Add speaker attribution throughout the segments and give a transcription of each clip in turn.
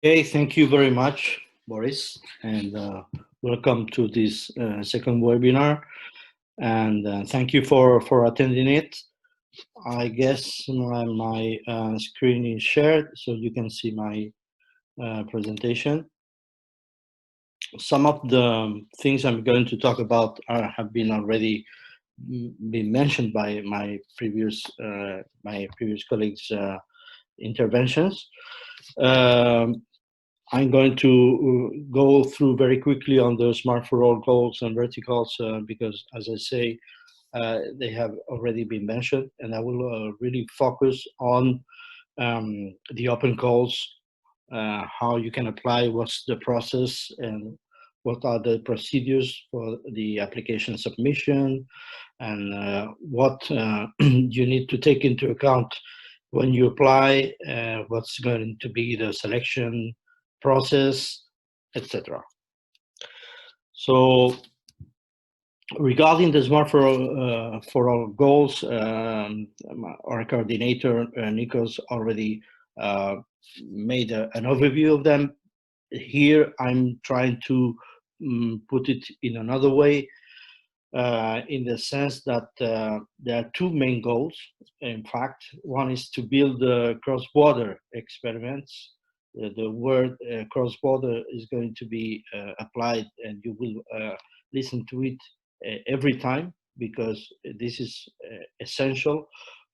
Speaker 1: Okay, thank you very much, Boris, and welcome to this second webinar. And thank you for attending it. I guess my screen is shared, so you can see my presentation. Some of the things I'm going to talk about have been already been mentioned by my previous colleagues' interventions. Um, I'm going to go through very quickly on the SMART4ALL goals and verticals because, as I say, they have already been mentioned, and I will really focus on the open goals, how you can apply, what's the process, and what are the procedures for the application submission, and what you need to take into account when you apply, what's going to be the selection process, etc. So regarding the SMART for all goals, our coordinator Nikos already made an overview of them. Here I'm trying to put it in another way, in the sense that there are two main goals. In fact, one is to build cross-border experiments. The word cross-border is going to be applied, and you will listen to it every time, because this is essential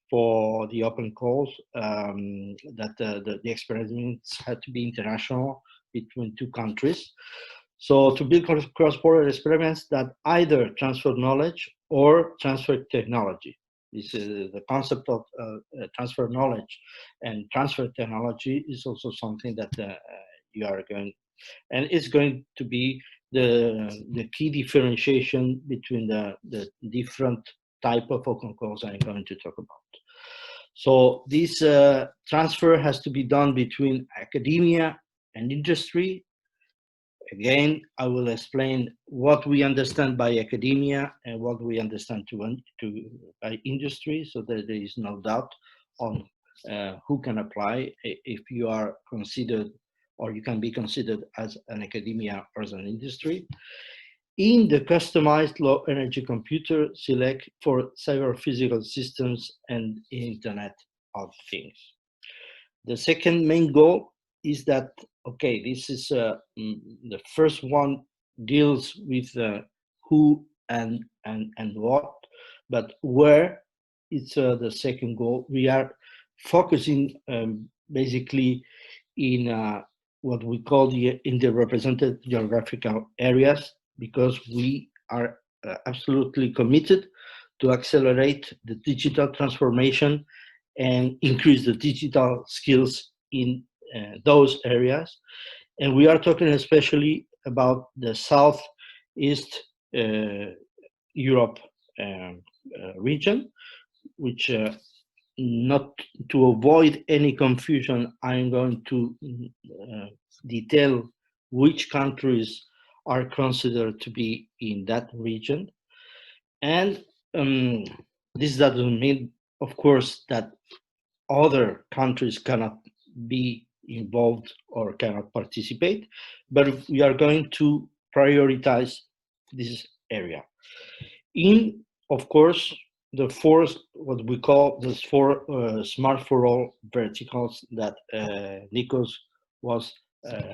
Speaker 1: for the open calls, that the experiments had to be international between two countries. So to build cross-border experiments that either transfer knowledge or transfer technology. This is the concept of transfer knowledge and transfer technology is also something that you are going, and it's going to be the key differentiation between the different type of open calls I'm going to talk about. So this transfer has to be done between academia and industry. Again, I will explain what we understand by academia and what we understand by industry, so that there is no doubt on who can apply if you are considered, or you can be considered as an academia or as an industry. In the customized low energy computer, select for cyber physical systems and Internet of Things. The second main goal is that, okay, this is the first one deals with who and what, but where, it's the second goal. We are focusing basically in what we call in the represented geographical areas, because we are absolutely committed to accelerate the digital transformation and increase the digital skills in those areas. And we are talking especially about the Southeast Europe region, which, not to avoid any confusion, I'm going to detail which countries are considered to be in that region. And this doesn't mean, of course, that other countries cannot be involved or cannot participate, but we are going to prioritize this area. In, of course, the four, what we call the four SMART4ALL verticals that Nikos was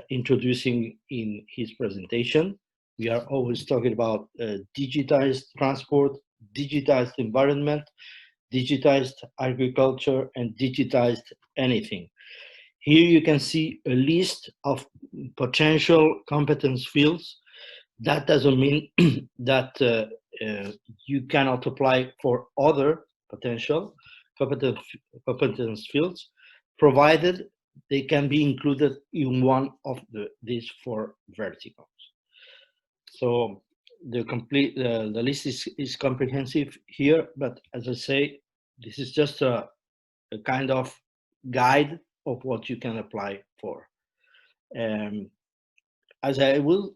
Speaker 1: introducing in his presentation. We are always talking about digitized transport, digitized environment, digitized agriculture, and digitized anything. Here you can see a list of potential competence fields. That doesn't mean that you cannot apply for other potential competence fields, provided they can be included in one of these four verticals. So the list is comprehensive here, but as I say, this is just a kind of guide of what you can apply for. As I will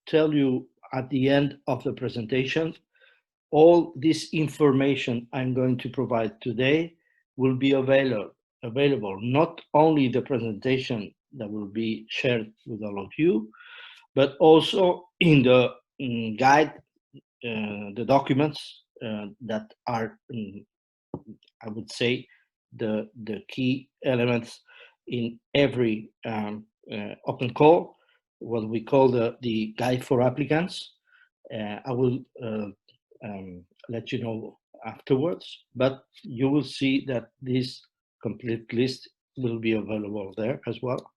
Speaker 1: tell you at the end of the presentation, all this information I'm going to provide today will be available, not only the presentation that will be shared with all of you, but also in the guide, the documents that are, I would say, the key elements in every open call, what we call the guide for applicants. I will let you know afterwards, but you will see that this complete list will be available there as well.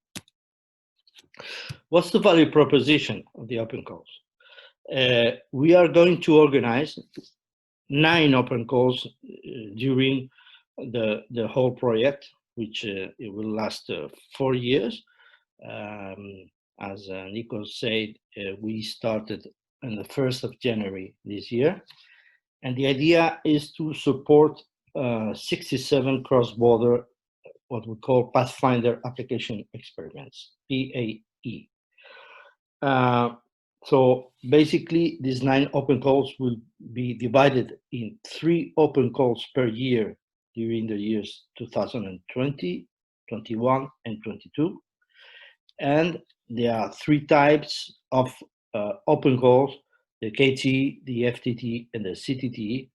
Speaker 1: What's the value proposition of the open calls? We are going to organize 9 open calls during the whole project, which it will last 4 years. As Nico said, we started on the 1st of January this year. And the idea is to support 67 cross-border, what we call Pathfinder Application Experiments, PAE. So basically, these 9 open calls will be divided in 3 open calls per year during the years 2020, 21, and 22. And there are 3 types of open calls: the KTE, the FTTE, and the CTTE,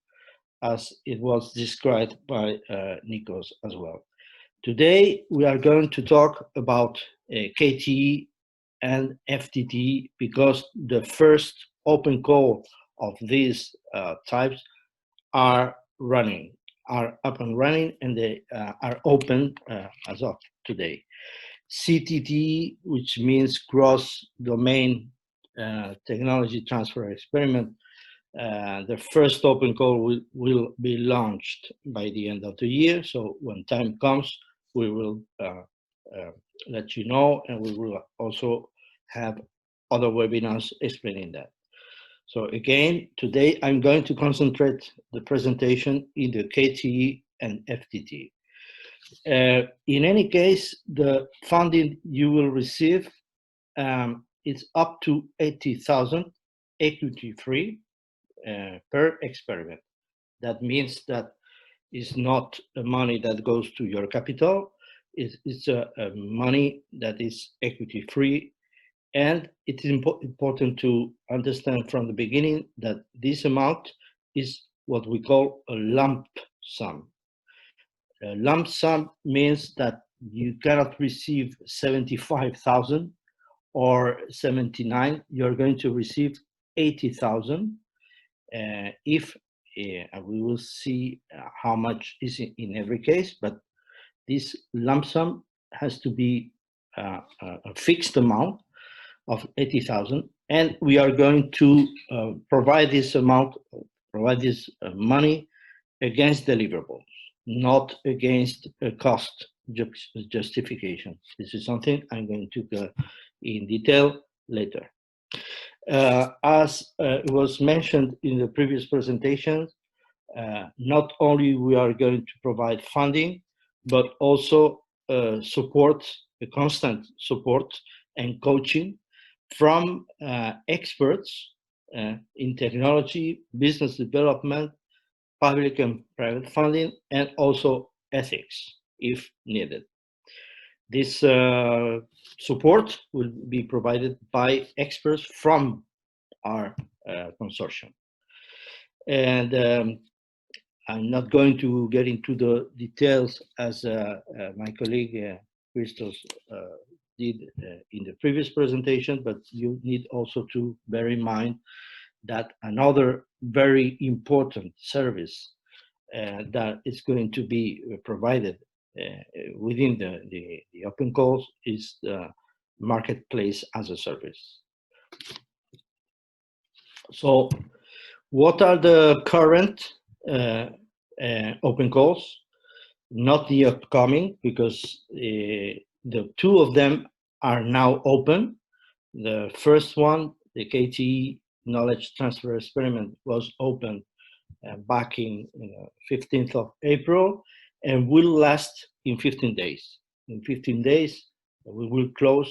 Speaker 1: as it was described by Nikos as well. Today, we are going to talk about KTE and FTTE because the first open call of these types are up and running, and they are open as of today. CTTE, which means cross-domain technology transfer experiment, the first open call will be launched by the end of the year. So when time comes, we will let you know, and we will also have other webinars explaining that. So again, today I'm going to concentrate the presentation in the KTE and FTTE. In any case, the funding you will receive is up to 80,000 equity-free per experiment. That means that it's not money that goes to your capital. It's a money that is equity-free. And it is important to understand from the beginning that this amount is what we call a lump sum. A lump sum means that you cannot receive 75,000 or 79. You're going to receive 80,000. If we will see how much is in every case, but this lump sum has to be a fixed amount of 80,000, and we are going to provide this money against deliverables, not against a cost justification. This is something I'm going to go in detail later. As it was mentioned in the previous presentation, not only we are going to provide funding, but also support, a constant support and coaching from experts in technology, business development, public and private funding, and also ethics, if needed. This support will be provided by experts from our consortium. And I'm not going to get into the details as my colleague Christos did in the previous presentation, but you need also to bear in mind that another very important service that is going to be provided within the open calls is the marketplace as a service. So what are the current open calls? Not the upcoming, because the 2 of them are now open. The first one, the KTE Knowledge Transfer Experiment, was open back in 15th of April and will last in 15 days. In 15 days, we will close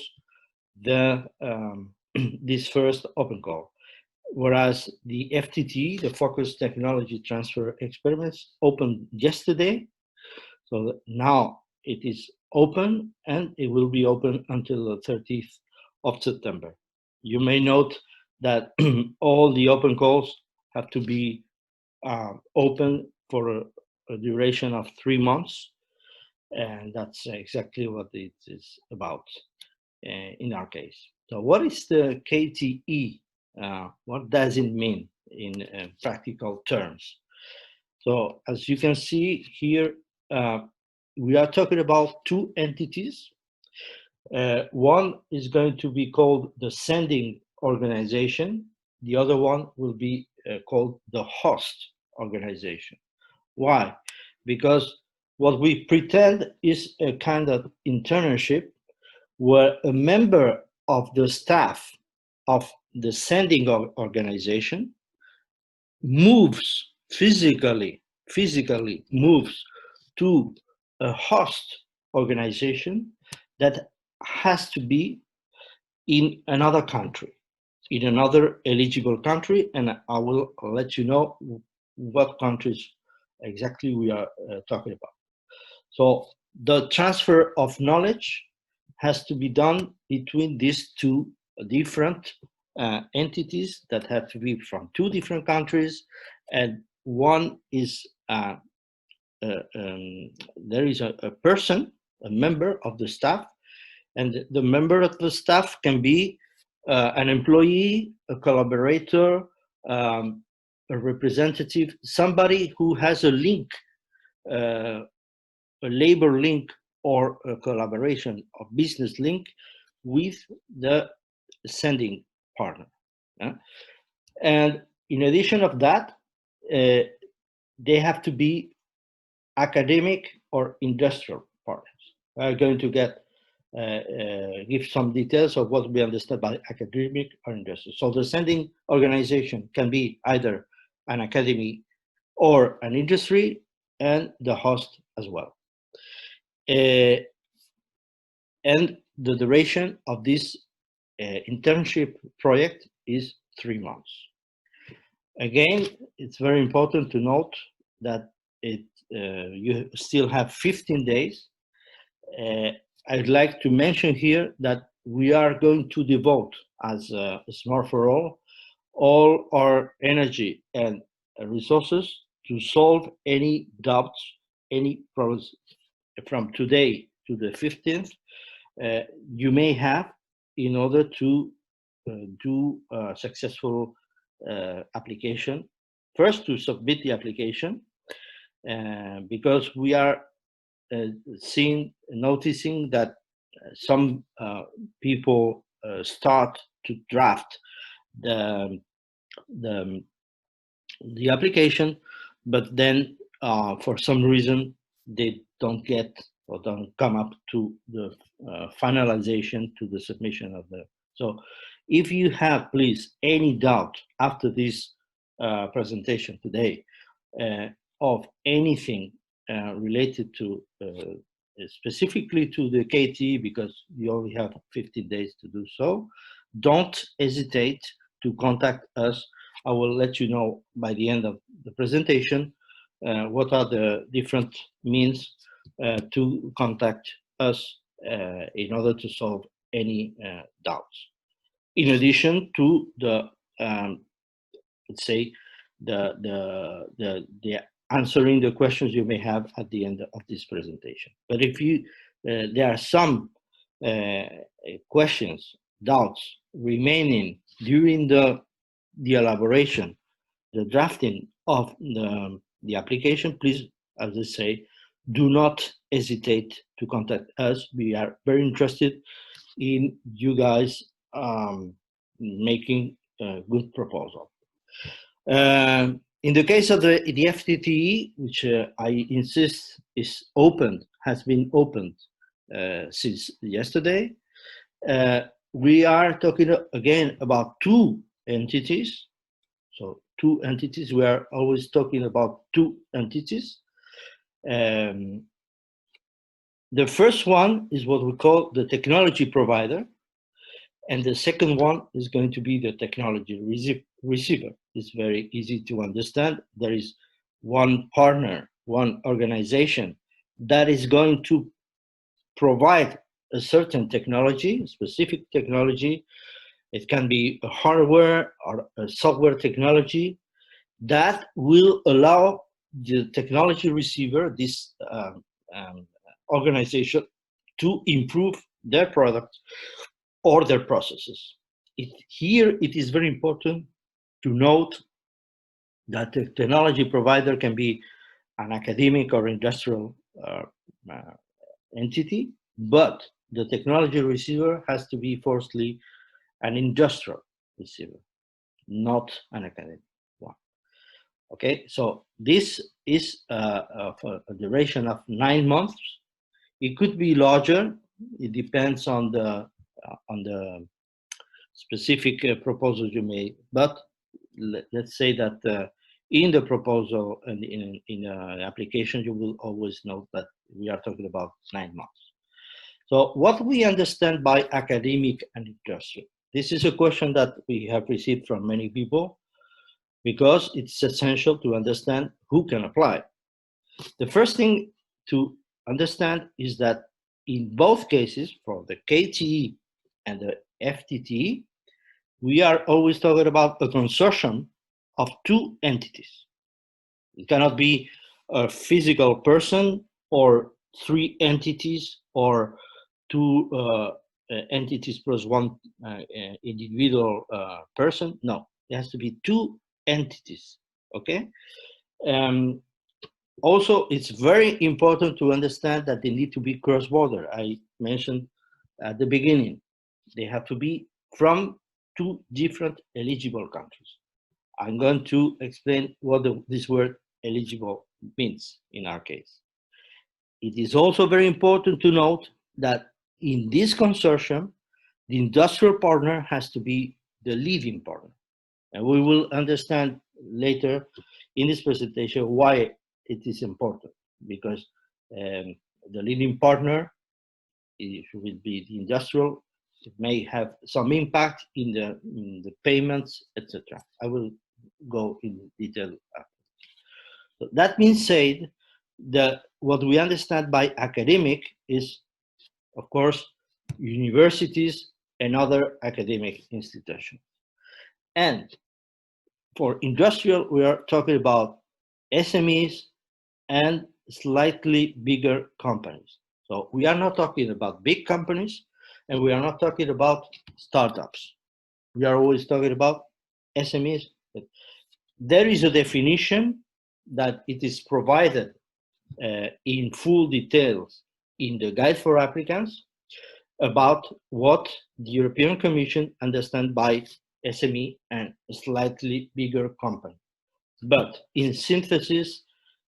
Speaker 1: this first open call. Whereas the FTTE, the Focused Technology Transfer Experiments, opened yesterday. So now it is open, and it will be open until the 30th of September. You may note that all the open calls have to be open for a duration of 3 months, and that's exactly what it is about in our case. So what is the KTE? What does it mean in practical terms? So as you can see here, we are talking about two entities. One is going to be called the sending organization. The other one will be called the host organization. Why? Because what we pretend is a kind of internship where a member of the staff of the sending organization moves physically moves to a host organization that has to be in another country, in another eligible country, and I will let you know what countries exactly we are talking about. So the transfer of knowledge has to be done between these two different entities that have to be from two different countries, and one is there is a person, a member of the staff, and the member of the staff can be an employee, a collaborator, a representative, somebody who has a link, a labor link or a collaboration or business link with the sending partner. And in addition of that, they have to be academic or industrial partners. I'm going to give some details of what we understand by academic or industrial. So the sending organization can be either an academy or an industry, and the host as well. And the duration of this internship project is 3 months. Again, it's very important to note that you still have 15 days. I'd like to mention here that we are going to devote, as SMART4ALL, all our energy and resources to solve any doubts, any problems from today to the 15th you may have in order to do a successful application. First, to submit the application, because we are noticing that some people start to draft the application, but then for some reason they don't get or don't come up to the finalization, to the submission of the. So if you have, please, any doubt after this presentation today of anything related to specifically to the KTE, because you only have 15 days to do so, don't hesitate to contact us. I will let you know by the end of the presentation what are the different means to contact us in order to solve any doubts. In addition to the, let's say, the answering the questions you may have at the end of this presentation. But if you, there are some questions, doubts remaining during the elaboration, the drafting of the application, please, as I say, do not hesitate to contact us. We are very interested in you guys making a good proposal. In the case of the FTTE, which I insist is opened, has been opened since yesterday, we are talking again about two entities. So two entities, we are always talking about two entities. The first one is what we call the technology provider, and the second one is going to be the technology receiver. It's very easy to understand. There is one partner, one organization that is going to provide a certain technology, specific technology. It can be a hardware or a software technology that will allow the technology receiver, this organization, to improve their product or their processes. Here, it is very important to note that the technology provider can be an academic or industrial uh, entity, but the technology receiver has to be firstly an industrial receiver, not an academic one. Okay, so this is for a duration of 9 months. It could be larger. It depends on the specific proposals you made. But let's say that in the proposal and in application, you will always note that we are talking about 9 months. So what we understand by academic and industrial? This is a question that we have received from many people because it's essential to understand who can apply. The first thing to understand is that in both cases, for the KTE and the FTTE, we are always talking about a consortium of two entities. It cannot be a physical person or three entities or two entities plus one individual person. No, it has to be two entities, okay? Also, it's very important to understand that they need to be cross-border. I mentioned at the beginning, they have to be from two different eligible countries. I'm going to explain what this word eligible means in our case. It is also very important to note that in this consortium, the industrial partner has to be the leading partner. And we will understand later in this presentation why it is important, because the leading partner, it will be the industrial. It may have some impact in the payments, etc. I will go in detail after. So that means said that what we understand by academic is, of course, universities and other academic institutions. And for industrial, we are talking about SMEs and slightly bigger companies. So we are not talking about big companies, and we are not talking about startups. We are always talking about SMEs. There is a definition that it is provided in full details in the guide for applicants about what the European Commission understands by SME and slightly bigger company. But in synthesis,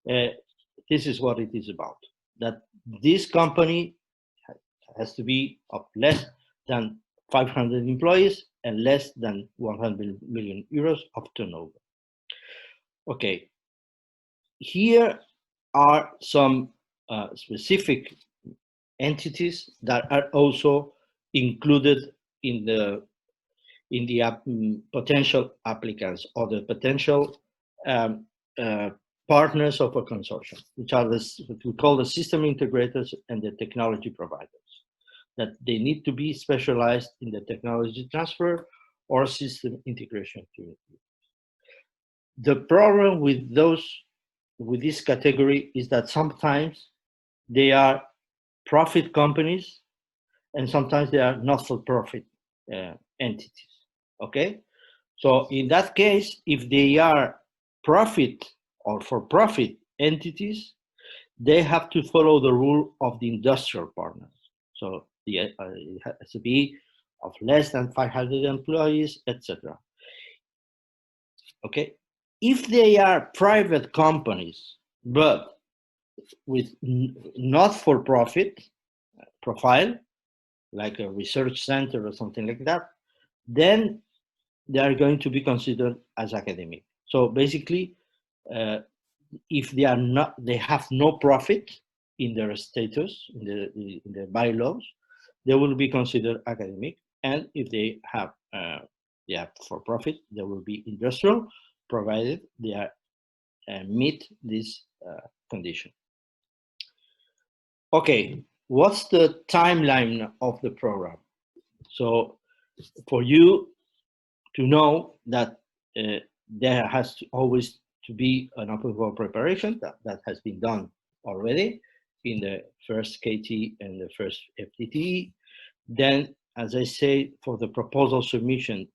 Speaker 1: this is what it is about, that this company has to be of less than 500 employees and less than 100 million euros of turnover. Okay, here are some specific entities that are also included in the potential applicants or the potential partners of a consortium, which are what we call the system integrators and the technology providers, that they need to be specialized in the technology transfer or system integration activity. The problem with this category is that sometimes they are profit companies and sometimes they are not-for-profit entities, okay? So in that case, if they are profit or for-profit entities, they have to follow the rule of the industrial partners. So it has to be of less than 500 employees, etc. Okay, if they are private companies, but with not-for-profit profile, like a research center or something like that, then they are going to be considered as academic. So basically, if they are not, they have no profit in their status, in the bylaws, they will be considered academic. And if they have for profit, they will be industrial, provided they are meet this condition. Okay, what's the timeline of the program? So for you to know that there has to always to be an open call preparation that has been done already in the first KT and the first FTTE. Then, as I say, for the proposal submission,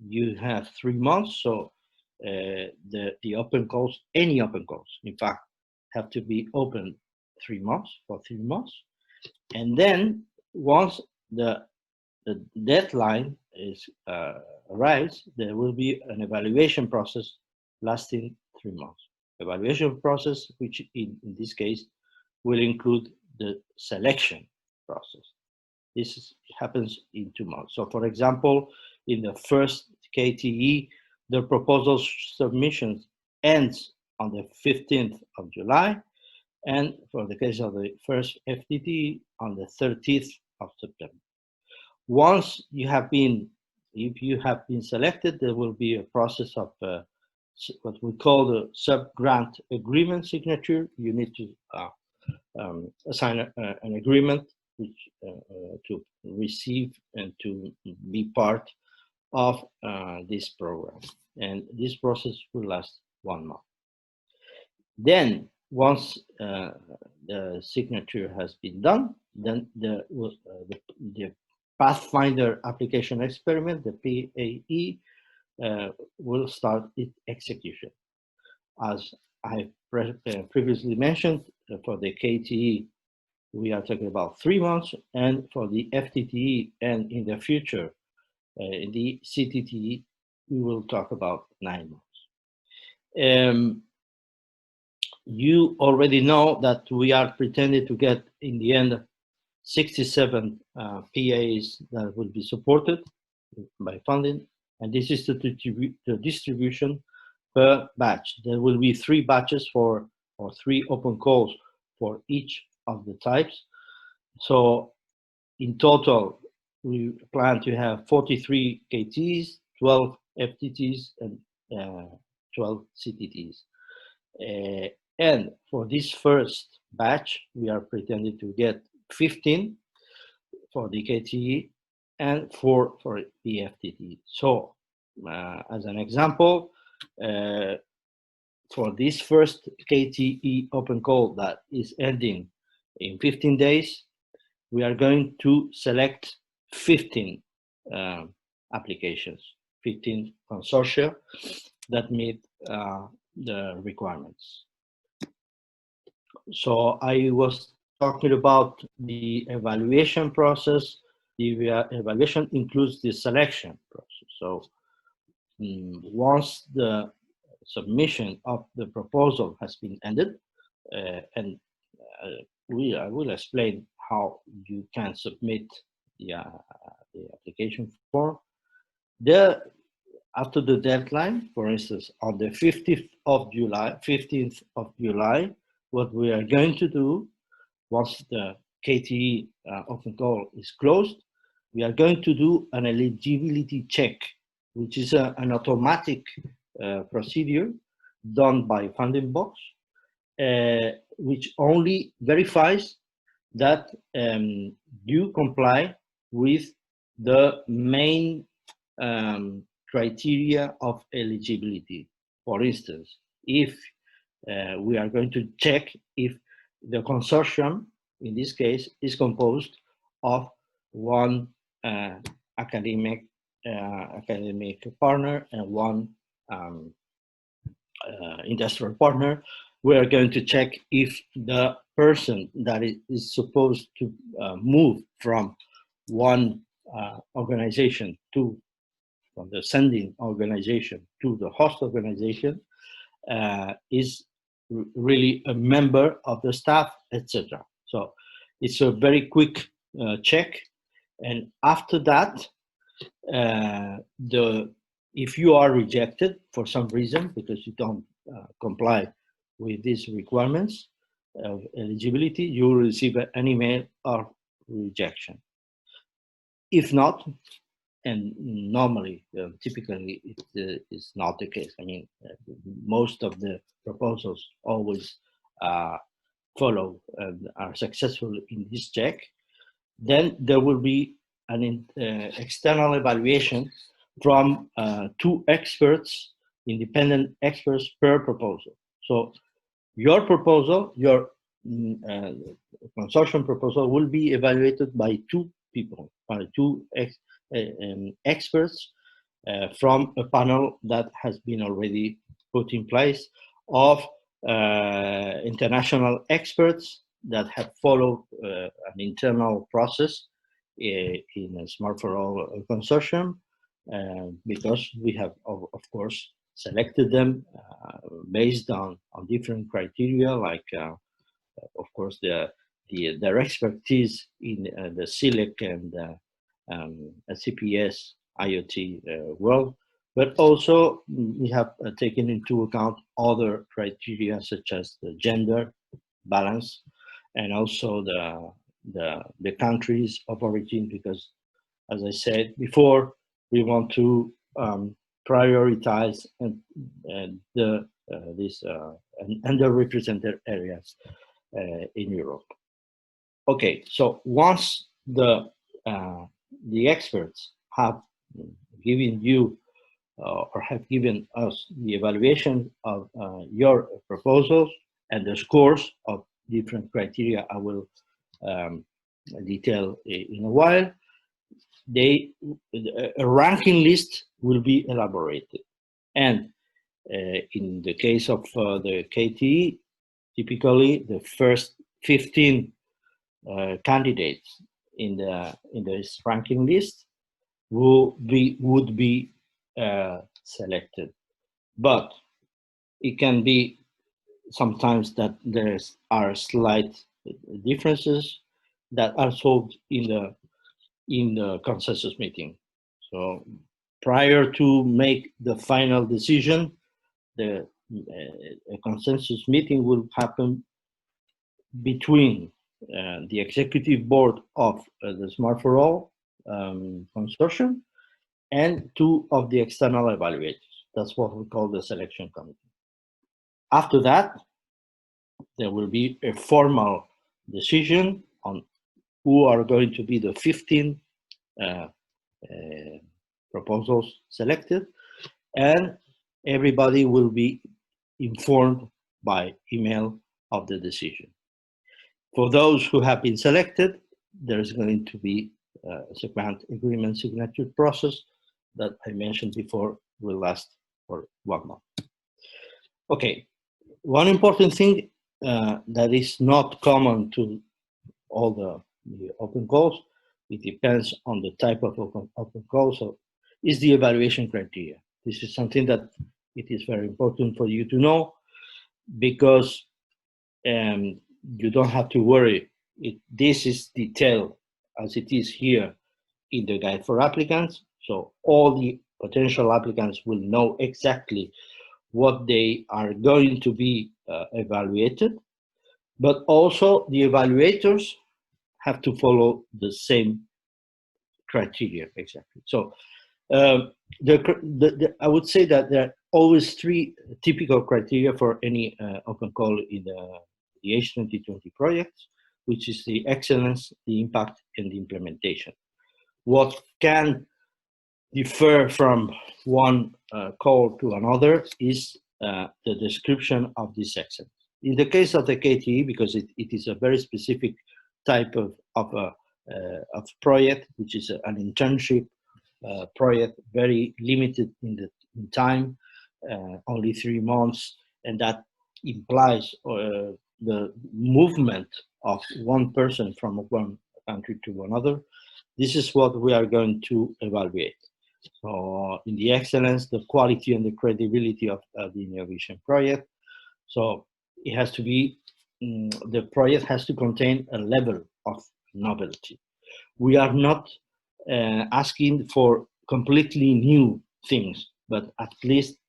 Speaker 1: you have 3 months. So the open calls, any open calls, in fact, have to be open 3 months for 3 months. And then once the deadline is arrives, there will be an evaluation process lasting 3 months. Evaluation process, which in this case will include the selection process. This happens in 2 months. So for example, in the first KTE, the proposal submission ends on the 15th of July, and for the case of the first FTTE, on the 30th of September. Once you have been, if you have been selected, there will be a process of what we call the sub-grant agreement signature. You need to assign an agreement which to receive and to be part of this program. And this process will last 1 month. Then once the signature has been done, then the Pathfinder Application Experiment, the PAE, will start its execution. As I previously mentioned, for the KTE, we are talking about 3 months, and for the FTTE and in the future, in the CTTE, we will talk about 9 months. You already know that we are pretending to get, in the end, 67 PAs that will be supported by funding, and this is the distribution per batch. There will be 3 batches or 3 open calls for each of the types. So in total, we plan to have 43 KTs, 12 FTTs, and 12 CTTs. And for this first batch, we are pretending to get 15 for the KTE and 4 for the FTTE. So, as an example, for this first KTE open call that is ending in 15 days, we are going to select 15 applications, 15 consortia that meet the requirements. So I was talking about the evaluation process. The evaluation includes the selection process. So once the submission of the proposal has been ended, and I will explain how you can submit the application form. After the deadline, for instance, on the 15th of July, what we are going to do, once the KTE open call is closed, we are going to do an eligibility check, which is an automatic procedure done by Funding Box, which only verifies that you comply with the main criteria of eligibility. For instance, if we are going to check if the consortium, in this case, is composed of 1 academic partner and 1 industrial partner. We are going to check if the person that is supposed to move from one organization from the sending organization to the host organization is really a member of the staff, etc. So it's a very quick check, and after that, if you are rejected for some reason because you don't comply with these requirements of eligibility, you will receive an email of rejection. If not, and normally, typically, it is not the case. I mean, most of the proposals always follow and are successful in this check, then there will be an external evaluation from two experts, independent experts per proposal. So your proposal, your consortium proposal will be evaluated by two people, by two experts from a panel that has been already put in place of international experts that have followed an internal process in a SMART4ALL consortium, because we have, of course, selected them based on different criteria, like, of course, their expertise in the SILEC and CPS IoT world, but also we have taken into account other criteria such as the gender balance and also the countries of origin, because, as I said before, we want to prioritize these underrepresented areas in Europe. Okay, so once the experts have given you or have given us the evaluation of your proposals and the scores of different criteria I will detail in a while, a ranking list will be elaborated. And in the case of the KTE, typically the first 15 candidates in this ranking list would be selected. But it can be sometimes that there are slight differences that are solved in the consensus meeting. So prior to make the final decision, the consensus meeting will happen between the executive board of the SMART4ALL consortium and two of the external evaluators. That's what we call the selection committee. After that, there will be a formal decision on who are going to be the 15 proposals selected, and everybody will be informed by email of the decision. For those who have been selected, there is going to be a grant agreement signature process that I mentioned before will last for 1 month. Okay, one important thing that is not common to all the open calls, it depends on the type of open call, so is the evaluation criteria. This is something that it is very important for you to know, because you don't have to worry. This is detailed as it is here in the guide for applicants. So all the potential applicants will know exactly what they are going to be evaluated, but also the evaluators have to follow the same criteria exactly. So I would say that there are always three typical criteria for any open call in the H2020 projects, which is the excellence, the impact, and the implementation. What can differ from one call to another is the description of this excellence. In the case of the KTE, because it is a very specific type of project, which is an internship project, very limited in time, only 3 months, and that implies the movement of one person from one country to another. This is what we are going to evaluate. So in the excellence, the quality and the credibility of the innovation project. So it has to be, the project has to contain a level of novelty. We are not asking for completely new things, but at least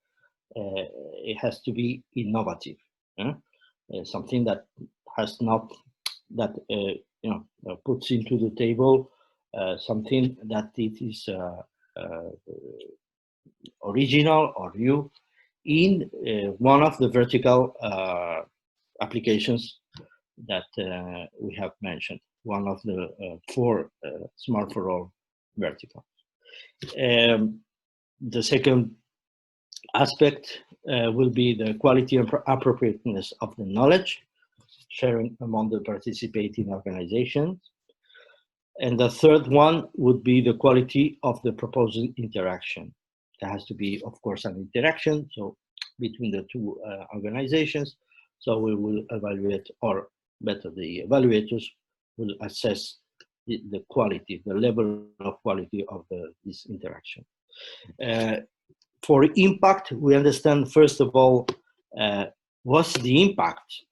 Speaker 1: it has to be innovative. Something that has not, that puts into the table something that it is original or new in one of the vertical applications that we have mentioned, one of the four SMART4ALL verticals. The second aspect will be the quality and appropriateness of the knowledge sharing among the participating organizations. And the third one would be the quality of the proposal interaction. There has to be, of course, an interaction between the two organizations. So we will evaluate, or better, the evaluators will assess the quality, the level of quality of this interaction. For impact, we understand, first of all, what's the impact,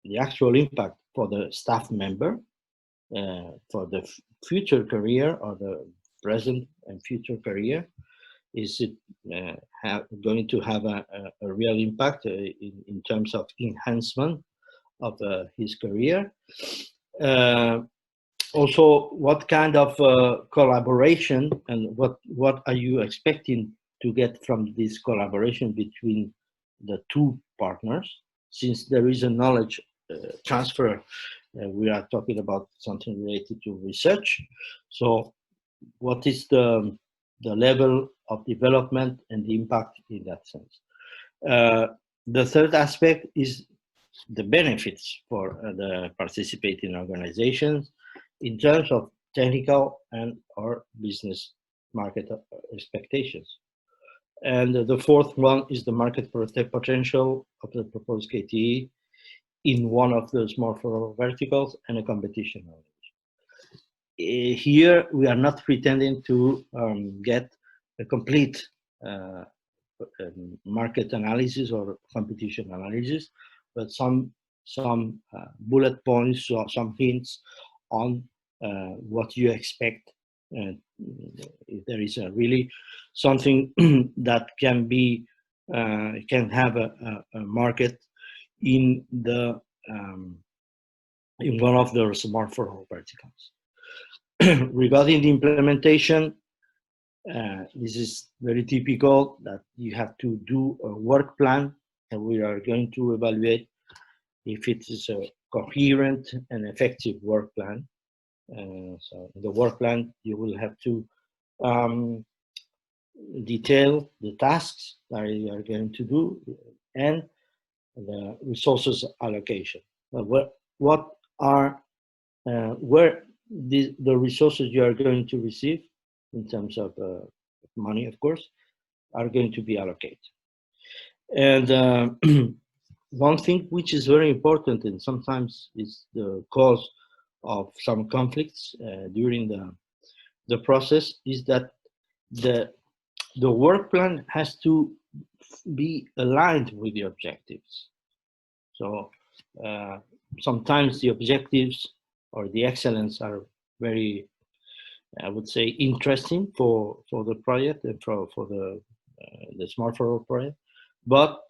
Speaker 1: the actual impact for the staff member, for the future career or the present and future career. Is it going to have a real impact in terms of enhancement of his career? Also, what kind of collaboration and what are you expecting to get from this collaboration between the two partners? Since there is a knowledge transfer, we are talking about something related to research. So what is the level of development and the impact in that sense? The third aspect is the benefits for the participating organizations in terms of technical and or business market expectations. And the fourth one is the market potential of the proposed KTE in one of the SMART4ALL verticals and a competition knowledge. Here, we are not pretending to get a complete market analysis or competition analysis, but some bullet points or some hints on what you expect. If there is really something that can be can have a market in the in one of the SMART4ALL verticals. Regarding the implementation, this is very typical that you have to do a work plan, and we are going to evaluate if it is a coherent and effective work plan. So in the work plan, you will have to detail the tasks that you are going to do and the resources allocation. What are where the resources you are going to receive in terms of money, of course, are going to be allocated. And one thing which is very important and sometimes is the cause of some conflicts during the process is that the work plan has to be aligned with the objectives. So sometimes the objectives or the excellence are very, I would say, interesting for the project and for the SMART4ALL project, but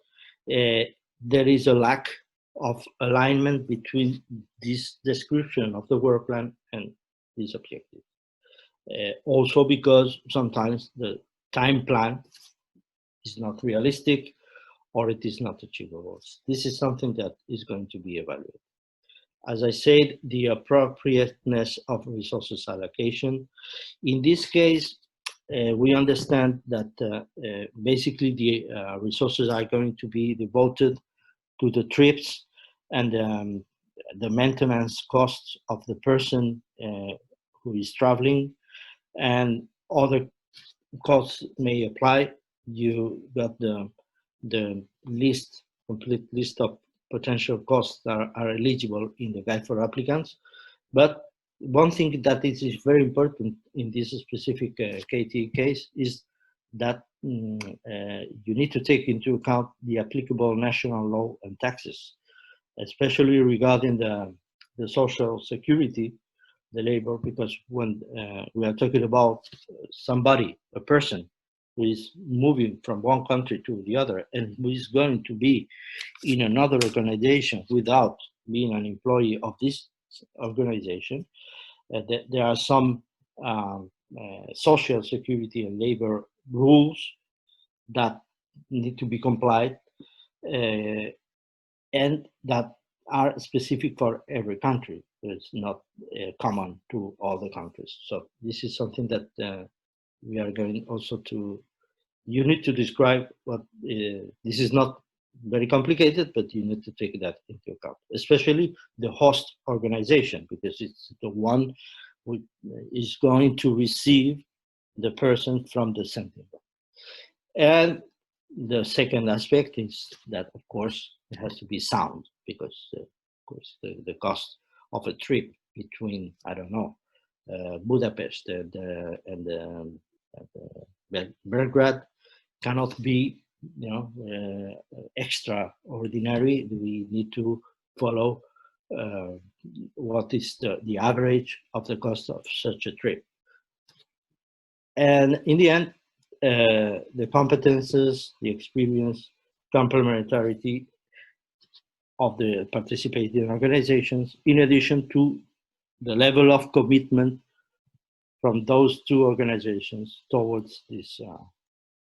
Speaker 1: there is a lack of alignment between this description of the work plan and these objectives. Also because sometimes the time plan is not realistic or it is not achievable. This is something that is going to be evaluated. As I said, the appropriateness of resources allocation. In this case, we understand that basically the resources are going to be devoted to the trips and the maintenance costs of the person who is traveling, and other costs may apply. You got the complete list of potential costs that are eligible in the guide for applicants. But one thing that is very important in this specific KTE case is that you need to take into account the applicable national law and taxes, especially regarding the social security, the labor, because when we are talking about somebody, a person who is moving from one country to the other and who is going to be in another organization without being an employee of this organization, there are some social security and labor rules that need to be complied, and that are specific for every country. It's not common to all the countries. So this is something that we are going also to, you need to describe what, this is not very complicated, but you need to take that into account, especially the host organization, because it's the one who is going to receive the person from the sending. And the second aspect is that, of course, it has to be sound, because, of course, the cost of a trip between, I don't know, Budapest and Belgrade cannot be, you know, extraordinary. We need to follow what is the average of the cost of such a trip. And in the end, the competences, the experience, complementarity of the participating organizations, in addition to the level of commitment from those two organizations towards this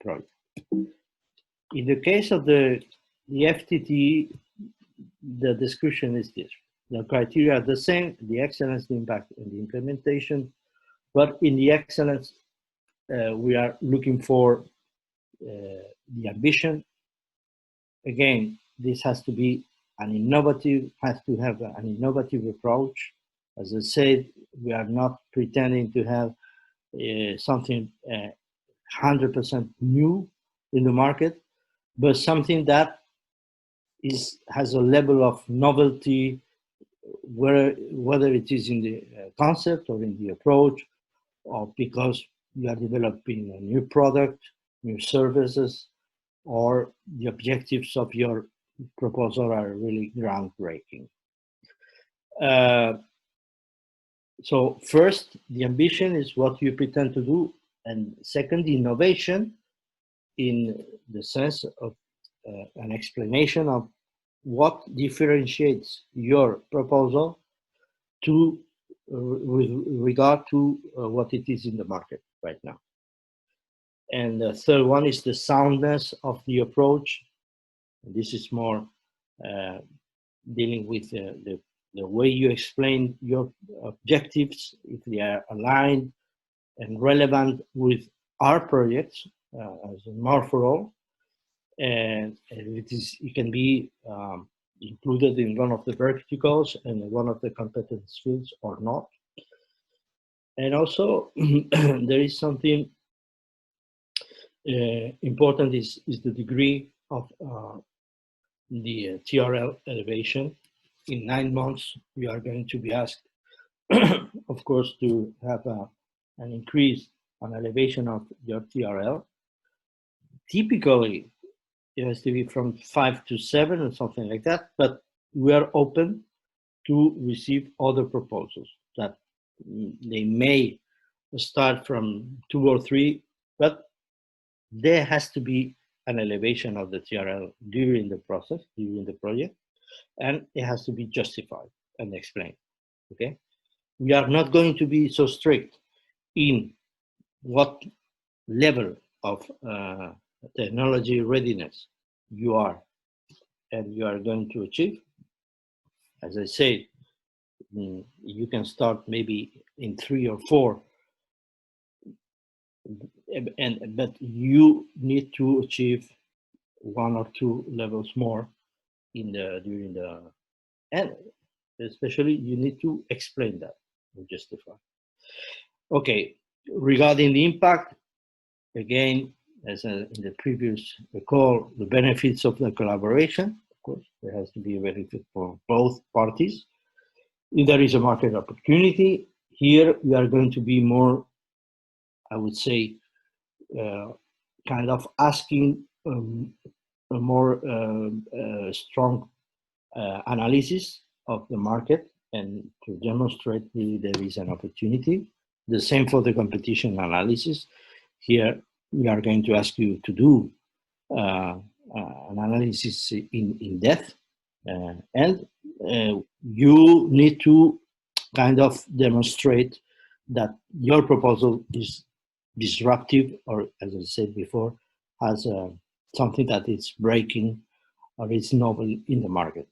Speaker 1: project. In the case of the FTTE, the description is this. The criteria are the same, the excellence, the impact, and the implementation. But in the excellence, we are looking for the ambition. Again, this has to be an innovative, has to have an innovative approach. As I said, we are not pretending to have something 100% new in the market, but something that has a level of novelty, whether it is in the concept or in the approach, or because you are developing a new product, new services, or the objectives of your proposal are really groundbreaking. So first, the ambition is what you pretend to do, and second, the innovation in the sense of an explanation of what differentiates your proposal to with regard to what it is in the market right now. And the third one is the soundness of the approach. This is more dealing with the way you explain your objectives, if they are aligned and relevant with our projects as SMART4ALL. And it can be included in one of the verticals and one of the competence fields or not. And also, there is something important is the degree of the TRL elevation. In 9 months, we are going to be asked, of course, to have an increase, an elevation of your TRL. Typically, it has to be from 5 to 7 or something like that, but we are open to receive other proposals that they may start from 2 or 3, but there has to be an elevation of the TRL during the process, during the project, and it has to be justified and explained, okay? We are not going to be so strict in what level of technology readiness you are and you are going to achieve. As I say, you can start maybe in 3 or 4, but you need to achieve 1 or 2 levels more during the, and especially you need to explain that and justify. Okay, regarding the impact, again, as in the previous call, the benefits of the collaboration, of course, there has to be a benefit for both parties. If there is a market opportunity, here we are going to be more, I would say, kind of asking a more strong analysis of the market and to demonstrate there is an opportunity. The same for the competition analysis. Here, we are going to ask you to do an analysis in depth, and you need to kind of demonstrate that your proposal is disruptive, or as I said before, has something that is breaking or is novel in the market.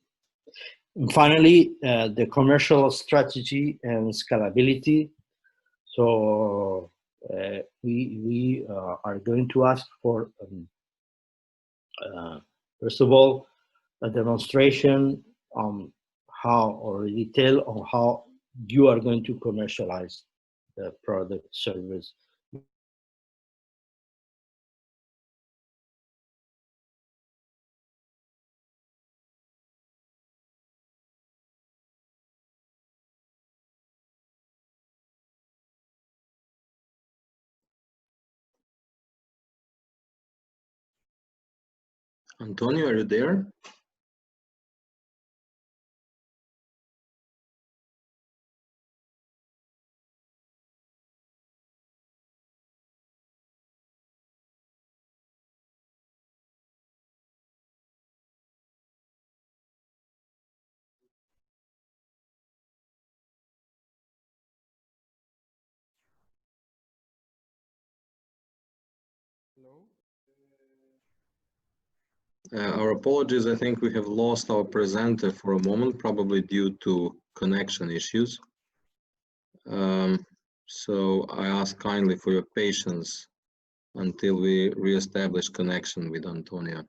Speaker 1: And finally, the commercial strategy and scalability. So we are going to ask for, first of all, a demonstration on how, or a detail on how you are going to commercialize the product service.
Speaker 2: Antonio, are you there? Our apologies, I think we have lost our presenter for a moment, probably due to connection issues. So I ask kindly for your patience until we re-establish connection with Antonio.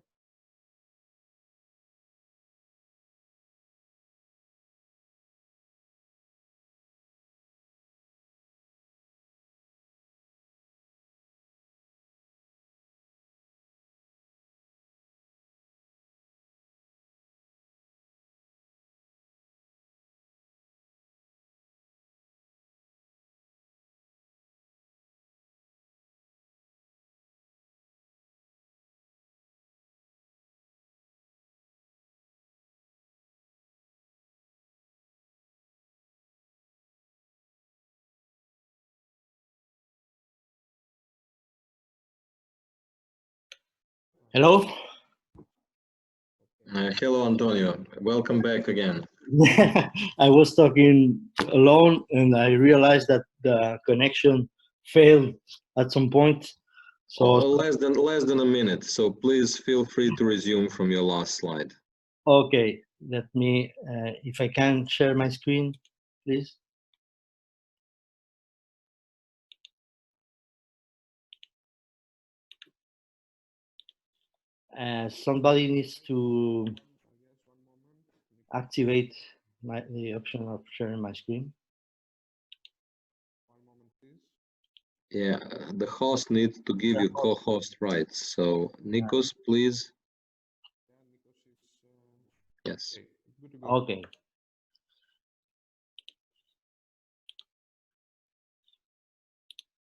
Speaker 1: Hello?
Speaker 2: Hello, Antonio. Welcome back again.
Speaker 1: I was talking alone and I realized that the connection failed at some point. So
Speaker 2: less than a minute, so please feel free to resume from your last slide.
Speaker 1: okay, let me, if I can share my screen, please. Somebody needs to activate the option of sharing my screen.
Speaker 2: Yeah, the host needs to give you co-host rights. So Nikos, please. Yes.
Speaker 1: Okay.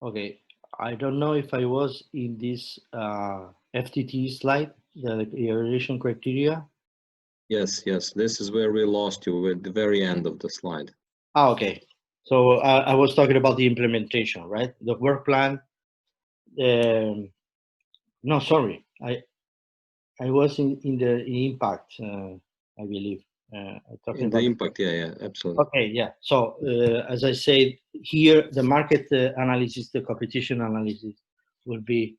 Speaker 1: Okay. I don't know if I was in this FTTE slide, the evaluation criteria.
Speaker 2: Yes, yes. This is where we lost you at the very end of the slide.
Speaker 1: Ah, okay. So I was talking about the implementation, right? The work plan. No, sorry. I was in the impact, I believe. Talking
Speaker 2: In the
Speaker 1: about
Speaker 2: impact, yeah, absolutely.
Speaker 1: Okay, yeah. So as I said, here the market analysis, the competition analysis will be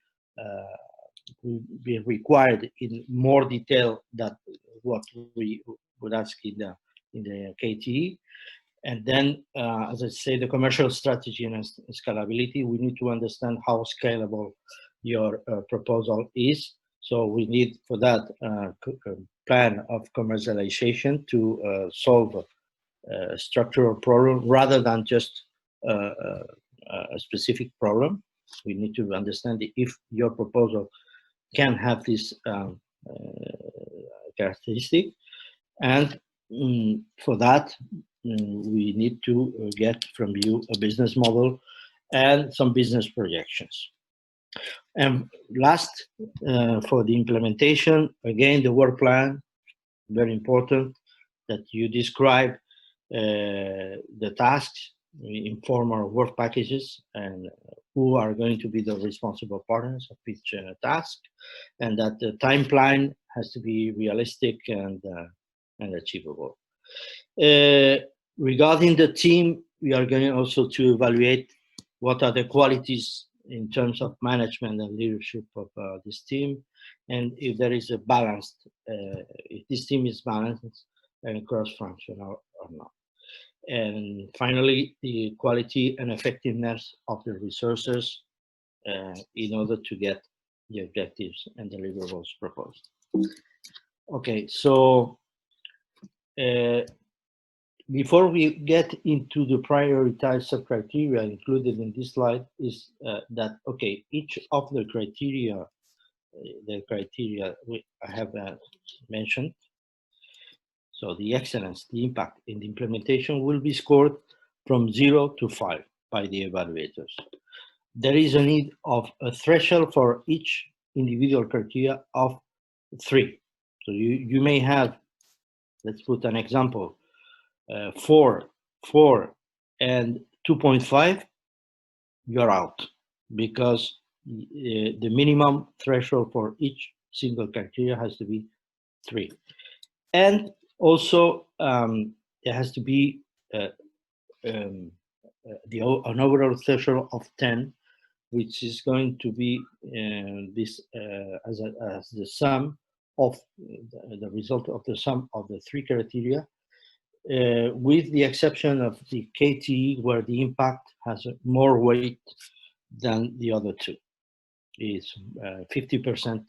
Speaker 1: required in more detail than what we would ask in the KTE. And then, as I say, the commercial strategy and scalability, we need to understand how scalable your proposal is. So we need for that plan of commercialization to solve a structural problem rather than just a specific problem. We need to understand if your proposal can have this characteristic. And for that, we need to get from you a business model and some business projections. And last, for the implementation, again, the work plan, very important that you describe the tasks in formal work packages and who are going to be the responsible partners of each task, and that the timeline has to be realistic and achievable. Regarding the team, we are going also to evaluate what are the qualities in terms of management and leadership of this team, and if there is a balanced, if this team is balanced, and cross-functional or not. And finally, the quality and effectiveness of the resources in order to get the objectives and deliverables proposed. Okay, so before we get into the prioritized sub-criteria included in this slide is that, okay, each of the criteria I have mentioned, so the excellence, the impact, and the implementation will be scored from 0 to 5 by the evaluators. There is a need of a threshold for each individual criteria of 3. So you may have, let's put an example, 4, 4, and 2.5, you're out, because the minimum threshold for each single criteria has to be 3. And also, there has to be an overall threshold of 10, which is going to be this as the sum of the result of the sum of the 3 criteria, with the exception of the KTE, where the impact has more weight than the other 2. It's 50%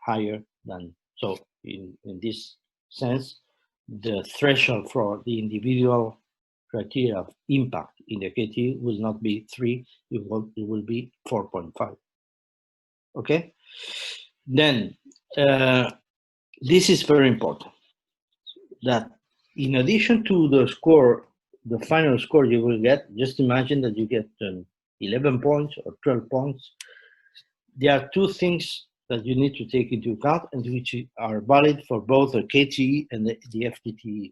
Speaker 1: higher than, so in this sense, the threshold for the individual criteria of impact in the KTE will not be 3, it will be 4.5. Okay? Then, this is very important, that in addition to the score, the final score you will get, just imagine that you get 11 points or 12 points. There are 2 things that you need to take into account and which are valid for both the KTE and the FTTE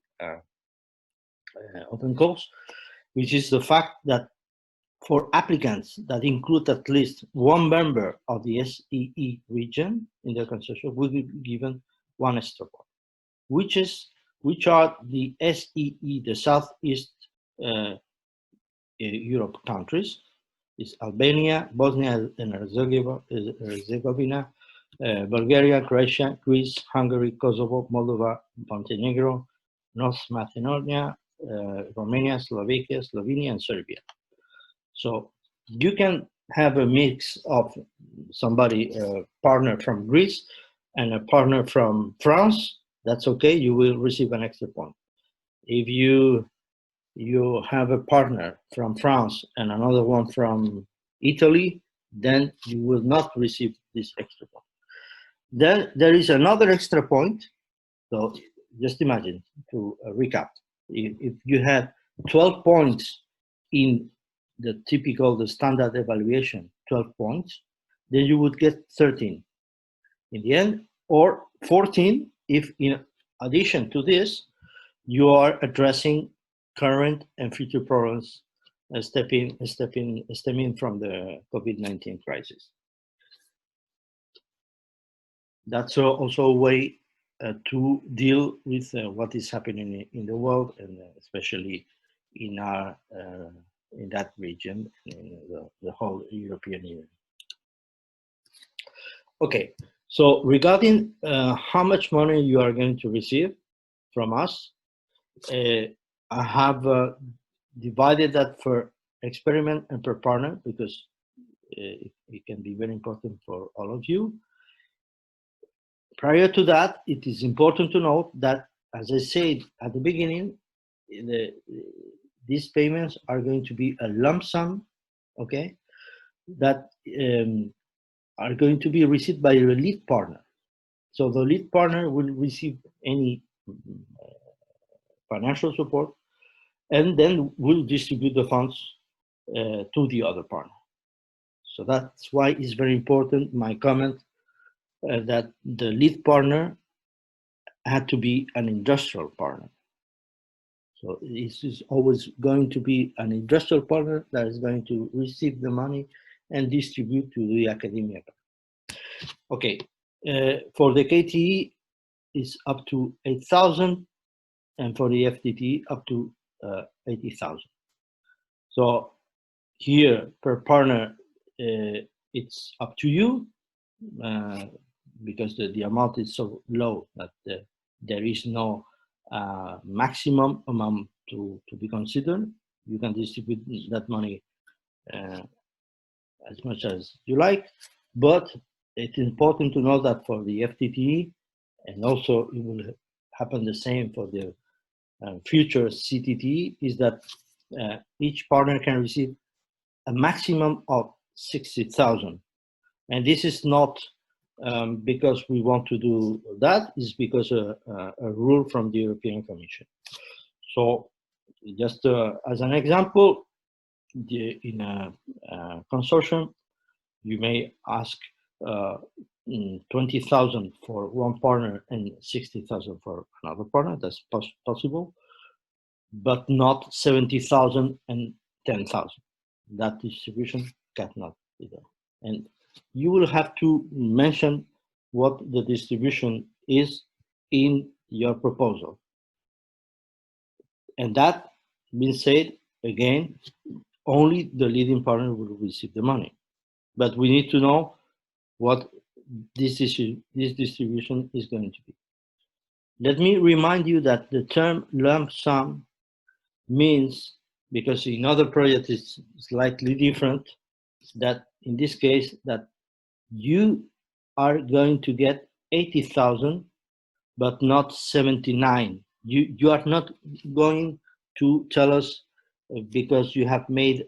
Speaker 1: open calls, which is the fact that for applicants that include at least 1 member of the SEE region in their consortium will be given 1 extra point, which are the SEE, the Southeast Europe countries, is Albania, Bosnia and Herzegovina, Bulgaria, Croatia, Greece, Hungary, Kosovo, Moldova, Montenegro, North Macedonia, Romania, Slovakia, Slovenia, and Serbia. So you can have a mix of somebody, a partner from Greece and a partner from France. That's okay, you will receive an extra point. If you have a partner from France and another one from Italy, then you will not receive this extra point. Then there is another extra point. So just imagine, to recap, if you had 12 points in the standard evaluation, 12 points, then you would get 13 in the end, or 14 if in addition to this, you are addressing current and future problems stemming from the COVID-19 crisis. That's also a way to deal with what is happening in the world, and especially in that region, in the whole European Union. Okay, so regarding how much money you are going to receive from us, I have divided that for experiment and per partner, because it can be very important for all of you. Prior to that, it is important to note that, as I said at the beginning, these payments are going to be a lump sum, okay, that are going to be received by the lead partner. So the lead partner will receive any financial support, and then will distribute the funds to the other partner. So that's why it's very important, my comment, that the lead partner had to be an industrial partner. So this is always going to be an industrial partner that is going to receive the money and distribute to the academia. Okay, for the KTE, it's up to 8,000, and for the FTTE, up to 80,000. So here, per partner, it's up to you, because the amount is so low that there is no maximum amount to be considered. You can distribute that money as much as you like, but it's important to know that for the FTTE, and also it will happen the same for the future CTTE, is that each partner can receive a maximum of 60,000. And this is not because we want to do that, it's because a rule from the European Commission. So just as an example, in a consortium, you may ask 20,000 for one partner and 60,000 for another partner. That's possible, but not 70,000 and 10,000. That distribution cannot be done. And you will have to mention what the distribution is in your proposal. And that being said, again, only the leading partner will receive the money. But we need to know what this distribution is going to be. Let me remind you that the term lump sum means, because in other projects it's slightly different, that in this case that you are going to get 80,000, but not 79. You are not going to tell us because you have made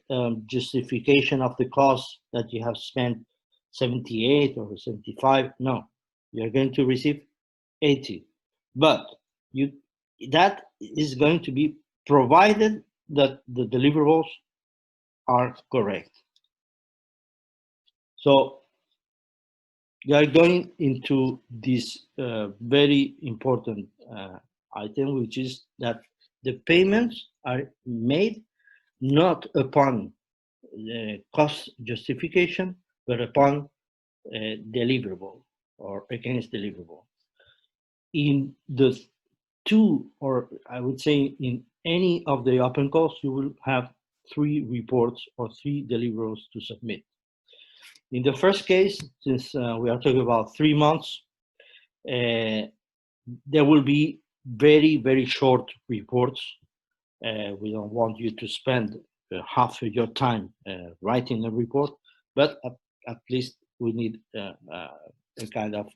Speaker 1: justification of the cost that you have spent 78 or 75. No, you're going to receive 80, but that is going to be provided that the deliverables are correct. So you are going into this very important item, which is that the payments are made not upon cost justification, but upon deliverable or against deliverable. In the two, or I would say in any of the open calls, you will have 3 reports or 3 deliverables to submit. In the first case, since we are talking about 3 months, there will be very, very short reports. We don't want you to spend half of your time writing a report, but at least we need a kind of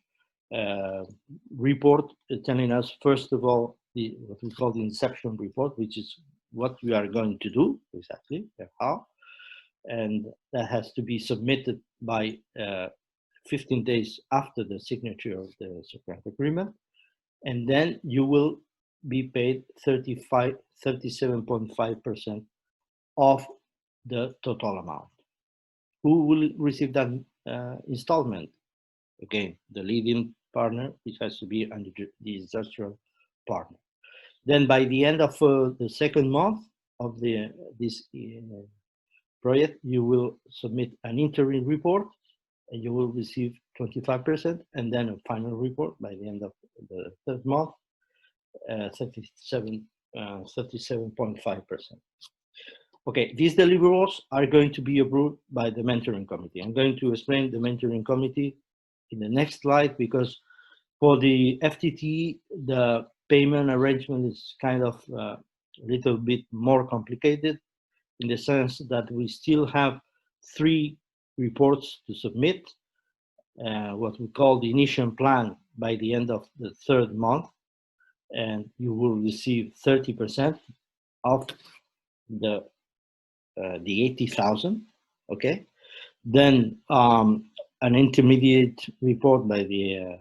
Speaker 1: report telling us, first of all, what we call the inception report, which is what we are going to do exactly, how, and that has to be submitted by 15 days after the signature of the Socratic agreement, and then you will be paid 37.5% of the total amount. Who will receive that installment? Again, the leading partner, which has to be under the industrial partner. Then by the end of the second month of this project, you will submit an interim report and you will receive 25%, and then a final report by the end of the third month, 37.5%. Okay, these deliverables are going to be approved by the mentoring committee. I'm going to explain the mentoring committee in the next slide, because for the FTTE, the payment arrangement is kind of a little bit more complicated, in the sense that we still have 3 reports to submit, what we call the initial plan by the end of the third month, and you will receive 30% of the 80,000, okay? Then an intermediate report by the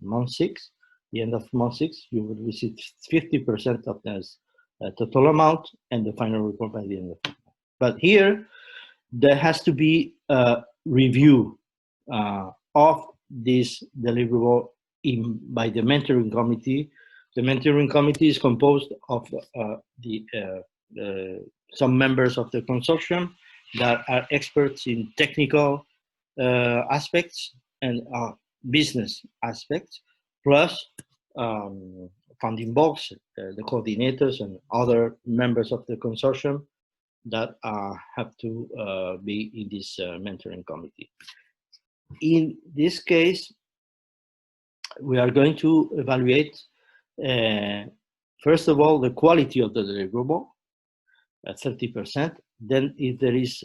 Speaker 1: month 6, the end of month 6, you will receive 50% of this total amount, and the final report by the end of the month. But here, there has to be a review of this deliverable by the mentoring committee. The mentoring committee is composed of some members of the consortium that are experts in technical aspects and business aspects, plus funding box, the coordinators and other members of the consortium that have to be in this mentoring committee. In this case, we are going to evaluate First of all, the quality of the deliverable at 30%. Then if there is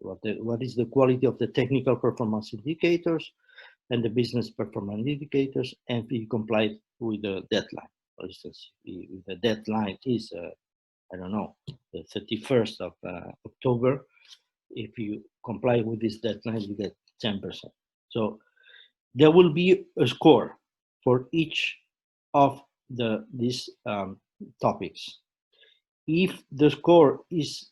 Speaker 1: what is the quality of the technical performance indicators and the business performance indicators, and if you comply with the deadline. For instance, if the deadline is, I don't know, the 31st of October, if you comply with this deadline, you get 10%. So there will be a score for each of these topics. If the score is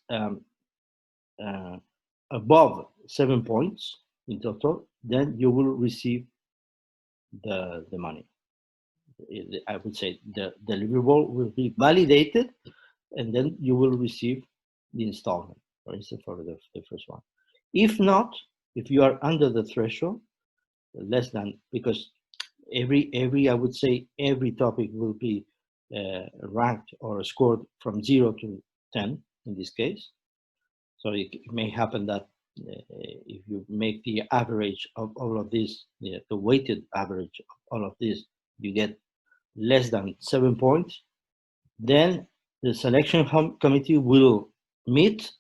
Speaker 1: above 7 points in total, then you will receive the money. I would say the deliverable will be validated, and then you will receive the installment, for instance, for the first one. If not, if you are under the threshold, less than, because every I would say every topic will be ranked or scored from 0 to 10 in this case. So it may happen that if you make the average of all of this, the weighted average of all of this, you get less than 7 points, then the selection committee will meet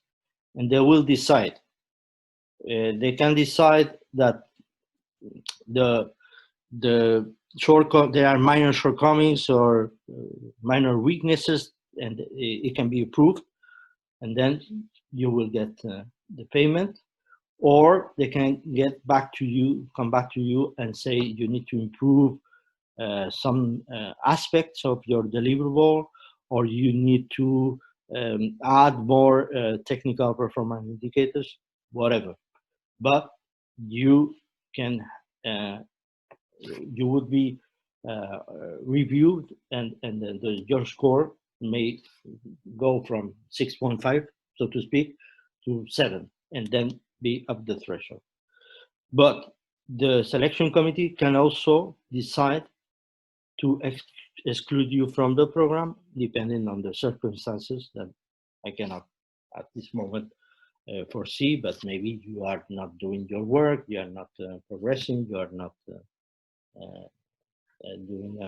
Speaker 1: and they will decide. They can decide that there are minor shortcomings or minor weaknesses, and it can be approved, and then you will get the payment. Or they can come back to you and say you need to improve some aspects of your deliverable, or you need to add more technical performance indicators, whatever. But you can, you would be reviewed, and your score may go from 6.5, so to speak, to 7, and then be up the threshold. But the selection committee can also decide to exclude you from the program, depending on the circumstances that I cannot at this moment foresee, but maybe you are not doing your work, you are not progressing, you are not doing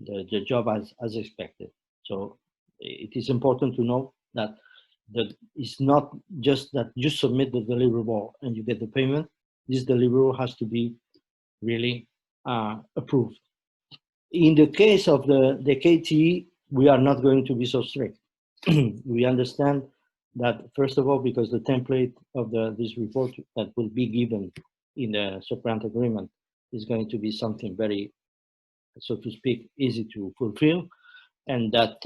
Speaker 1: the job as expected. So it is important to know that it's not just that you submit the deliverable and you get the payment. This deliverable has to be really approved. In the case of the KTE, we are not going to be so strict. We understand that, first of all, because the template of this report that will be given in the subgrant agreement is going to be something very, so to speak, easy to fulfill, and that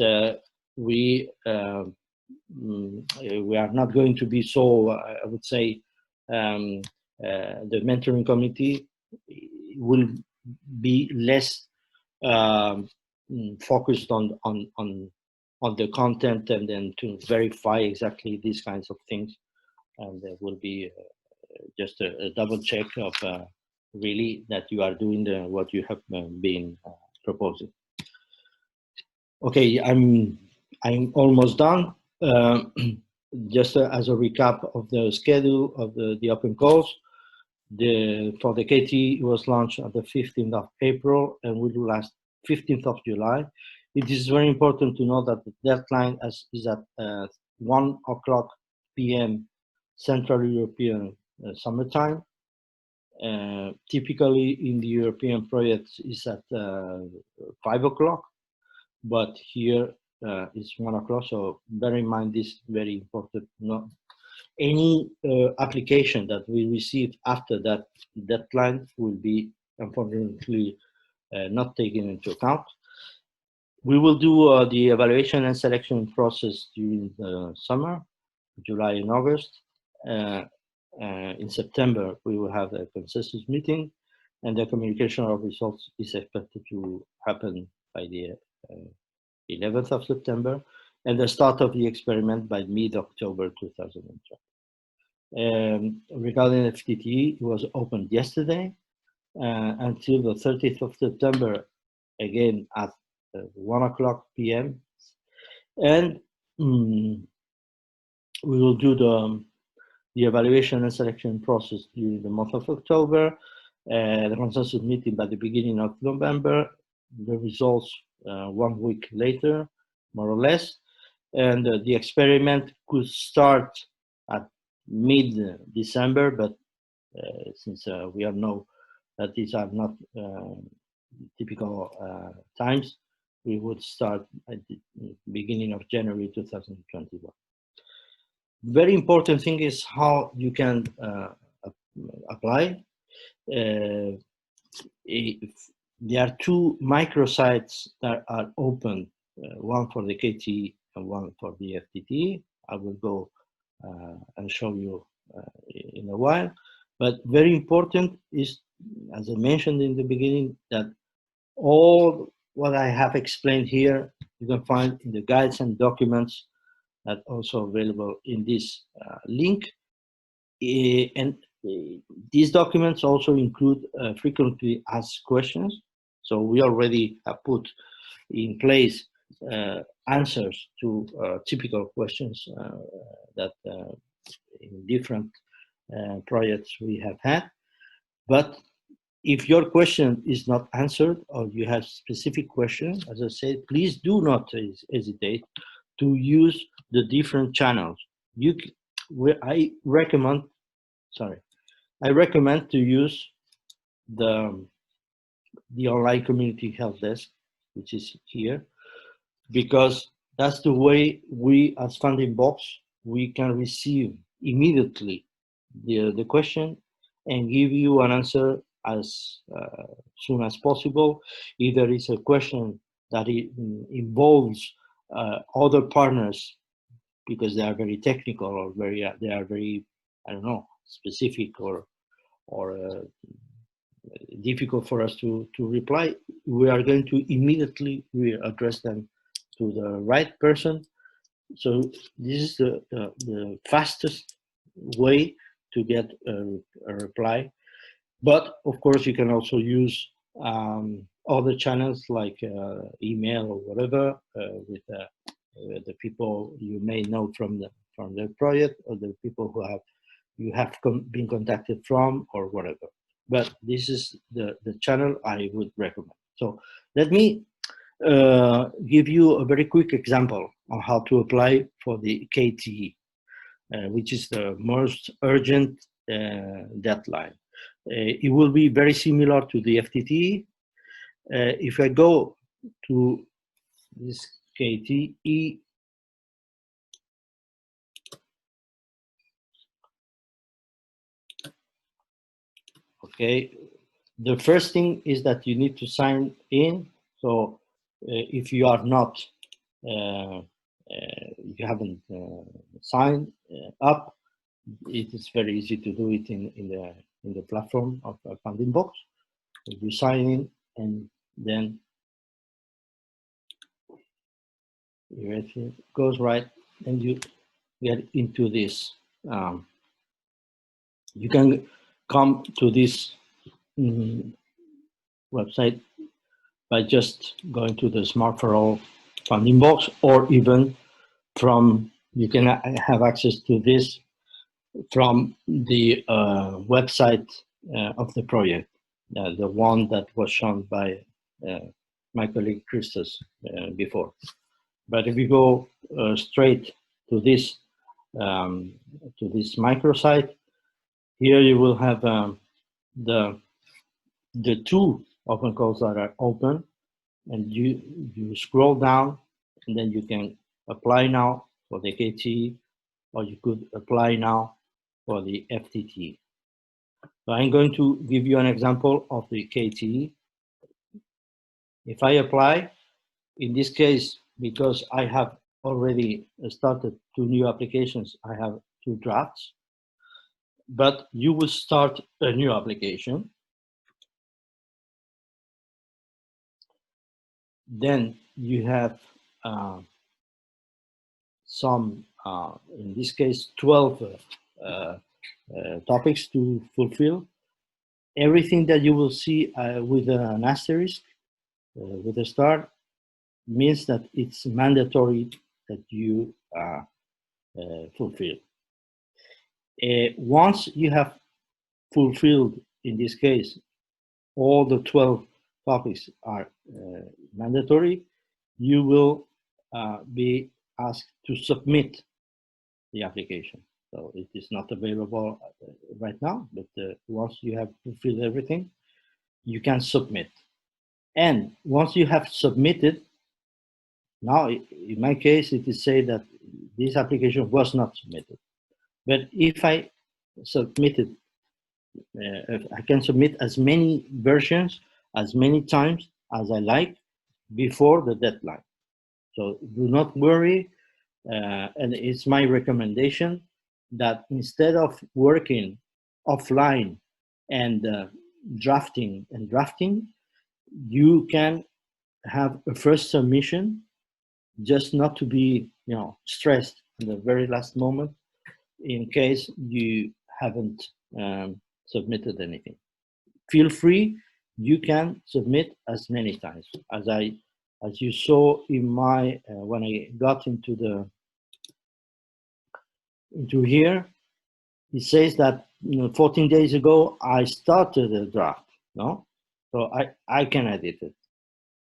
Speaker 1: we are not going to be so, I would say, the mentoring committee will be less focused on the content, and then to verify exactly these kinds of things, and there will be just a double check of really that you are doing what you have been proposing. Okay, I'm almost done. Just as a recap of the schedule of the open calls, for the KT, it was launched on the 15th of April and will last 15th of July. It is very important to know that the deadline is at 1:00 p.m. Central European summertime. Typically in the European projects is at 5:00, but here it's 1:00. So bear in mind this very important. Any application that we receive after that deadline will be unfortunately not taken into account. We will do the evaluation and selection process during the summer, July and August. In September, we will have a consensus meeting, and the communication of results is expected to happen by the 11th of September, and the start of the experiment by mid-October 2020. Regarding FTTE, it was opened yesterday until the 30th of September, again at 1:00 p.m. And we will do the evaluation and selection process during the month of October, the consensus meeting by the beginning of November, the results 1 week later, more or less. And the experiment could start at mid-December, but since we all know that these are not typical times, we would start at the beginning of January 2021. Very important thing is how you can apply. There are 2 microsites that are open, one for the KTE and one for the FTTE. I will go and show you in a while. But very important is, as I mentioned in the beginning, that all what I have explained here, you can find in the guides and documents that are also available in this link. And these documents also include frequently asked questions. So we already have put in place answers to typical questions that in different projects we have had. But if your question is not answered or you have specific questions, as I said, please do not hesitate to use the different channels. I recommend to use the online community help desk, which is here, because that's the way we as Funding Box, we can receive immediately the question and give you an answer as soon as possible. If there is a question that involves other partners, because they are very technical or they are very, I don't know, specific or difficult for us to reply, we are going to immediately address them to the right person. So this is the fastest way to get a reply. But of course, you can also use other channels like email or whatever with the people you may know from the project, or the people who you have been contacted from, or whatever. But this is the channel I would recommend. So let me give you a very quick example on how to apply for the KTE, which is the most urgent deadline. It will be very similar to the FTTE. If I go to this KTE, okay, the first thing is that you need to sign in. So if you are not, you haven't signed up, it is very easy to do it in the platform of Funding Box. You sign in, and then everything goes right, and you get into this. You can come to this website by just going to the SMART4ALL Funding Box, or even you can have access to this from the website of the project, the one that was shown by my colleague Christos before. But if you go straight to this microsite, here you will have the 2 open calls that are open, and you scroll down, and then you can apply now for the KTE, or you could apply now for the FTTE. So I'm going to give you an example of the KTE. If I apply, in this case, because I have already started 2 new applications, I have 2 drafts, but you will start a new application. Then you have some, in this case, 12 topics to fulfill. Everything that you will see with an asterisk, with a star, means that it's mandatory that you fulfill. Once you have fulfilled, in this case, all the 12 topics are mandatory, you will be asked to submit the application. So it is not available right now, but once you have fulfilled everything, you can submit. And once you have submitted, now in my case, it is said that this application was not submitted. But if I submitted, I can submit as many versions, as many times as I like before the deadline. So do not worry. And it's my recommendation that instead of working offline and drafting, you can have a first submission, just not to be, stressed in the very last moment in case you haven't submitted anything. Feel free. You can submit as many times as you saw in my when I got into here. It says that 14 days ago I started a draft. No, so I can edit it.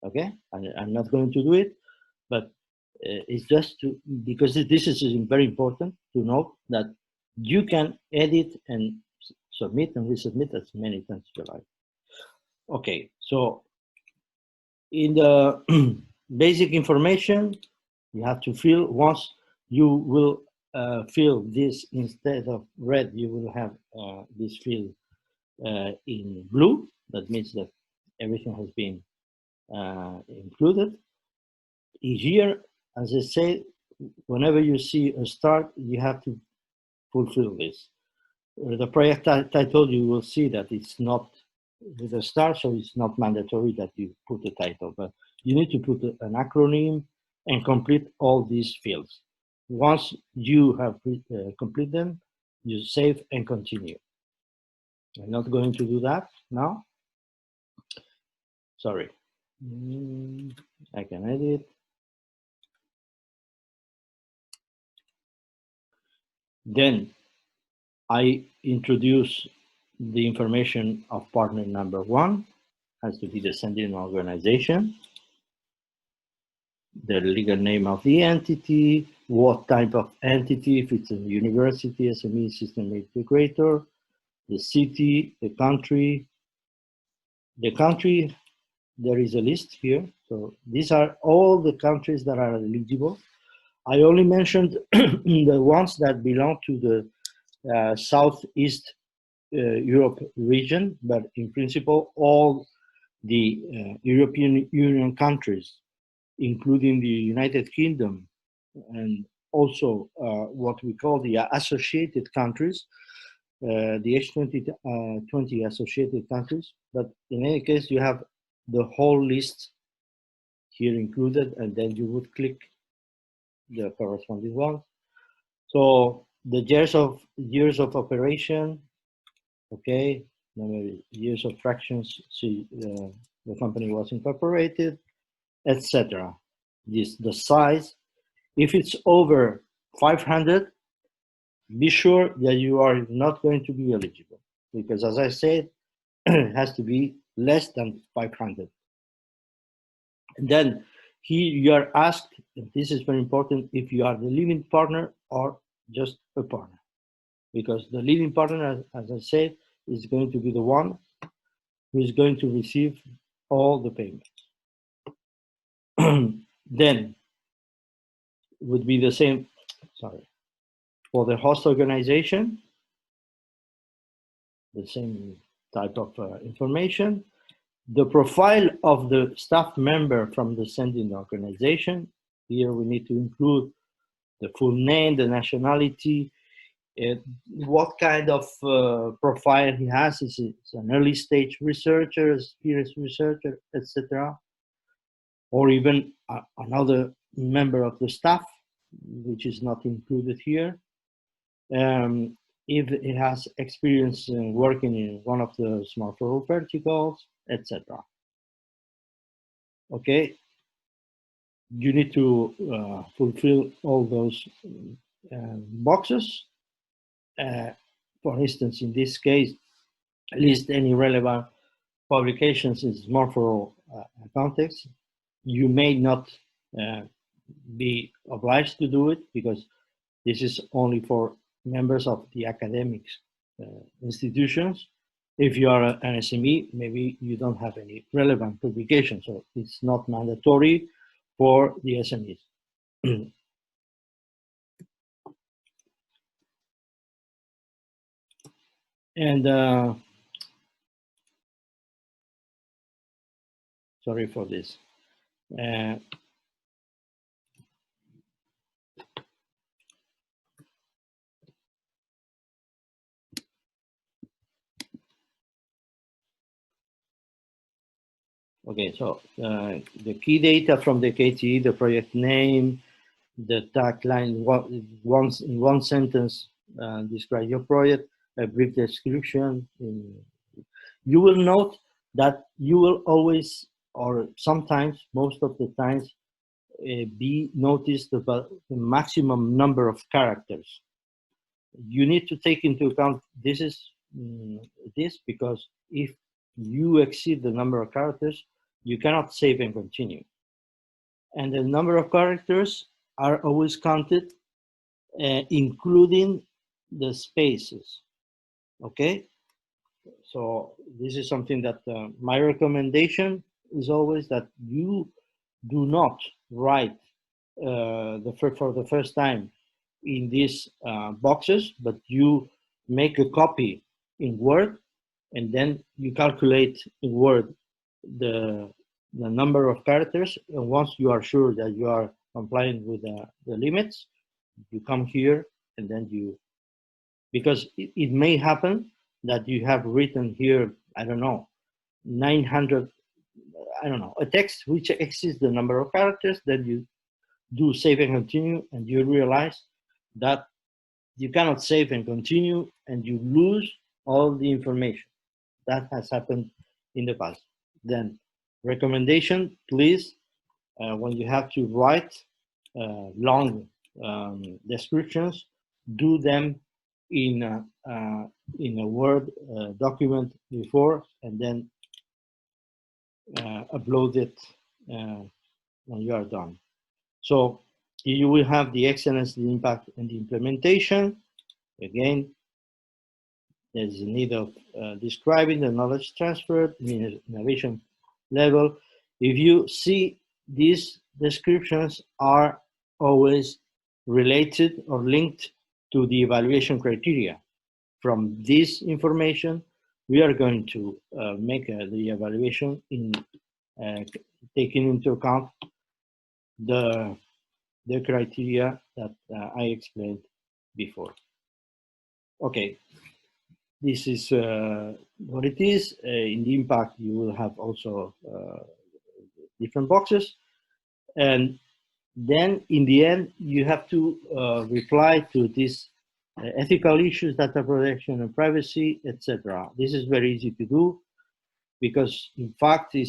Speaker 1: Okay, I'm not going to do it, but it's just because this is very important to note that you can edit and submit and resubmit as many times as you like. Okay, so in the basic information, you have to fill. Once you will fill this, instead of red, you will have this field in blue. That means that everything has been included. Here, as I say, whenever you see a start, you have to fulfill this. The project title, you will see that it's not with a start, so it's not mandatory that you put the title, but you need to put an acronym and complete all these fields. Once you have complete them, you save and continue. I'm not going to do that now. Sorry. I can edit. Then I introduce the information of partner number 1, has to be the sending organization, the legal name of the entity, what type of entity, if it's a university, SME, system integrator, the city, the country. The country, there is a list here. So these are all the countries that are eligible. I only mentioned the ones that belong to the Southeast Europe region, but in principle, all the European Union countries, including the United Kingdom, and also what we call the associated countries, the H20 associated countries. But in any case, you have the whole list here included, and then you would click the corresponding one. So the years of operation, okay, years of fractions, see the company was incorporated, etc. The size. If it's over 500, be sure that you are not going to be eligible, because as I said, it has to be less than 500. And then here you are asked, and this is very important, if you are the living partner or just a partner, because the living partner, as I said, is going to be the one who is going to receive all the payments. Then would be the same, sorry, for the host organization, the same type of information. The profile of the staff member from the sending organization. Here we need to include the full name, the nationality, what kind of profile he has. Is it an early stage researcher, experienced researcher, etc., or even another member of the staff, which is not included here. If it has experience in working in one of the SMART4ALL verticals, etc. Okay, you need to fulfill all those boxes. For instance, in this case, list any relevant publications in SMART4ALL context. You may not be obliged to do it, because this is only for members of the academics institutions. If you are an SME, maybe you don't have any relevant publication, so it's not mandatory for the SMEs. And sorry for this. Okay, so the key data from the KTE, the project name, the tagline, once in one sentence, describe your project, a brief description. You will note that you will always, or sometimes, most of the times, be noticed about the maximum number of characters. You need to take into account this because if you exceed the number of characters, you cannot save and continue. And the number of characters are always counted, including the spaces. Okay, so this is something that my recommendation is always that you do not write for the first time in these boxes, but you make a copy in Word, and then you calculate in Word the number of characters, and once you are sure that you are complying with the limits, you come here, and then you, because it may happen that you have written here, I don't know, 900, I don't know, a text which exceeds the number of characters, then you do save and continue, and you realize that you cannot save and continue, and you lose all the information. That has happened in the past. Then, recommendation, please, when you have to write long descriptions, do them in a Word document before, and then upload it when you are done. So you will have the excellence, the impact, and the implementation. Again, there's a need of describing the knowledge transfer, innovation level. If you see, these descriptions are always related or linked to the evaluation criteria. From this information, we are going to make the evaluation in taking into account the criteria that I explained before. Okay, this is what it is. In the impact, you will have also different boxes. And then in the end, you have to reply to these ethical issues, data protection and privacy, etc. This is very easy to do, because in fact, do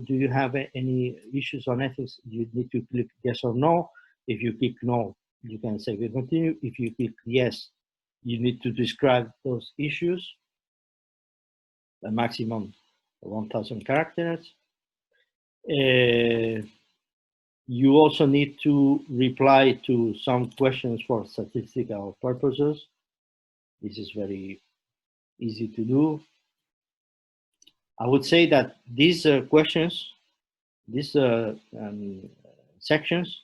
Speaker 1: you have any issues on ethics? You need to click yes or no. If you click no, you can save and continue. If you click yes, you need to describe those issues, a maximum 1,000 characters. You also need to reply to some questions for statistical purposes. This is very easy to do. I would say that these questions, these sections,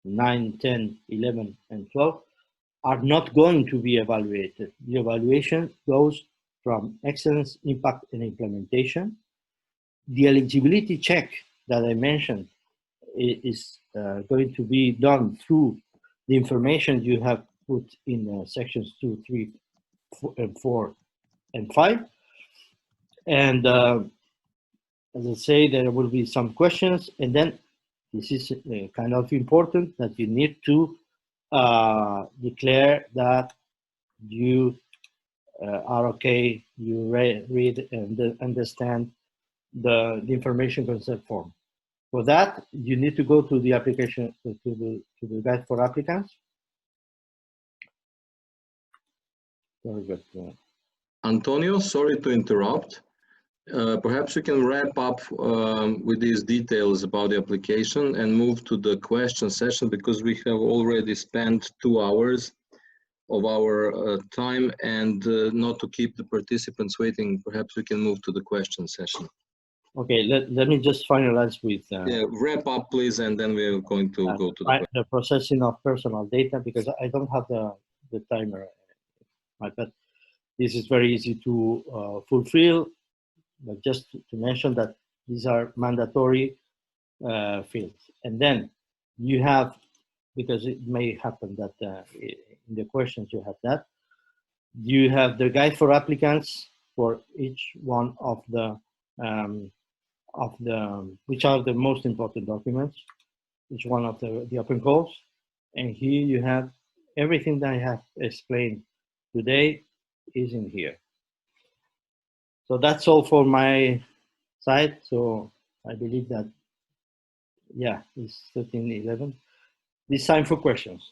Speaker 1: 9, 10, 11, and 12, are not going to be evaluated. The evaluation goes from excellence, impact, and implementation. The eligibility check that I mentioned is going to be done through the information you have put in sections 2, 3, 4, and 5. And as I say, there will be some questions, and then this is kind of important that you need to declare that you are okay, you read and understand the information consent form. For that, you need to go to the application, to the guide for applicants. Very good.
Speaker 2: Antonio, sorry to interrupt. Perhaps we can wrap up with these details about the application and move to the question session, because we have already spent 2 hours of our time, and not to keep the participants waiting, perhaps we can move to the question session.
Speaker 1: Okay, let me just finalize with
Speaker 2: Yeah, wrap up please, and then we're going to go to
Speaker 1: the processing of personal data, because I don't have the timer, but this is very easy to fulfill. But just to mention that these are mandatory fields. And then you have, because it may happen that in the questions you have that, you have the guide for applicants for each one of the which are the most important documents, each one of the open calls. And here you have everything that I have explained today is in here. So that's all for my side. So I believe that, yeah, it's 13:11. It's time for questions.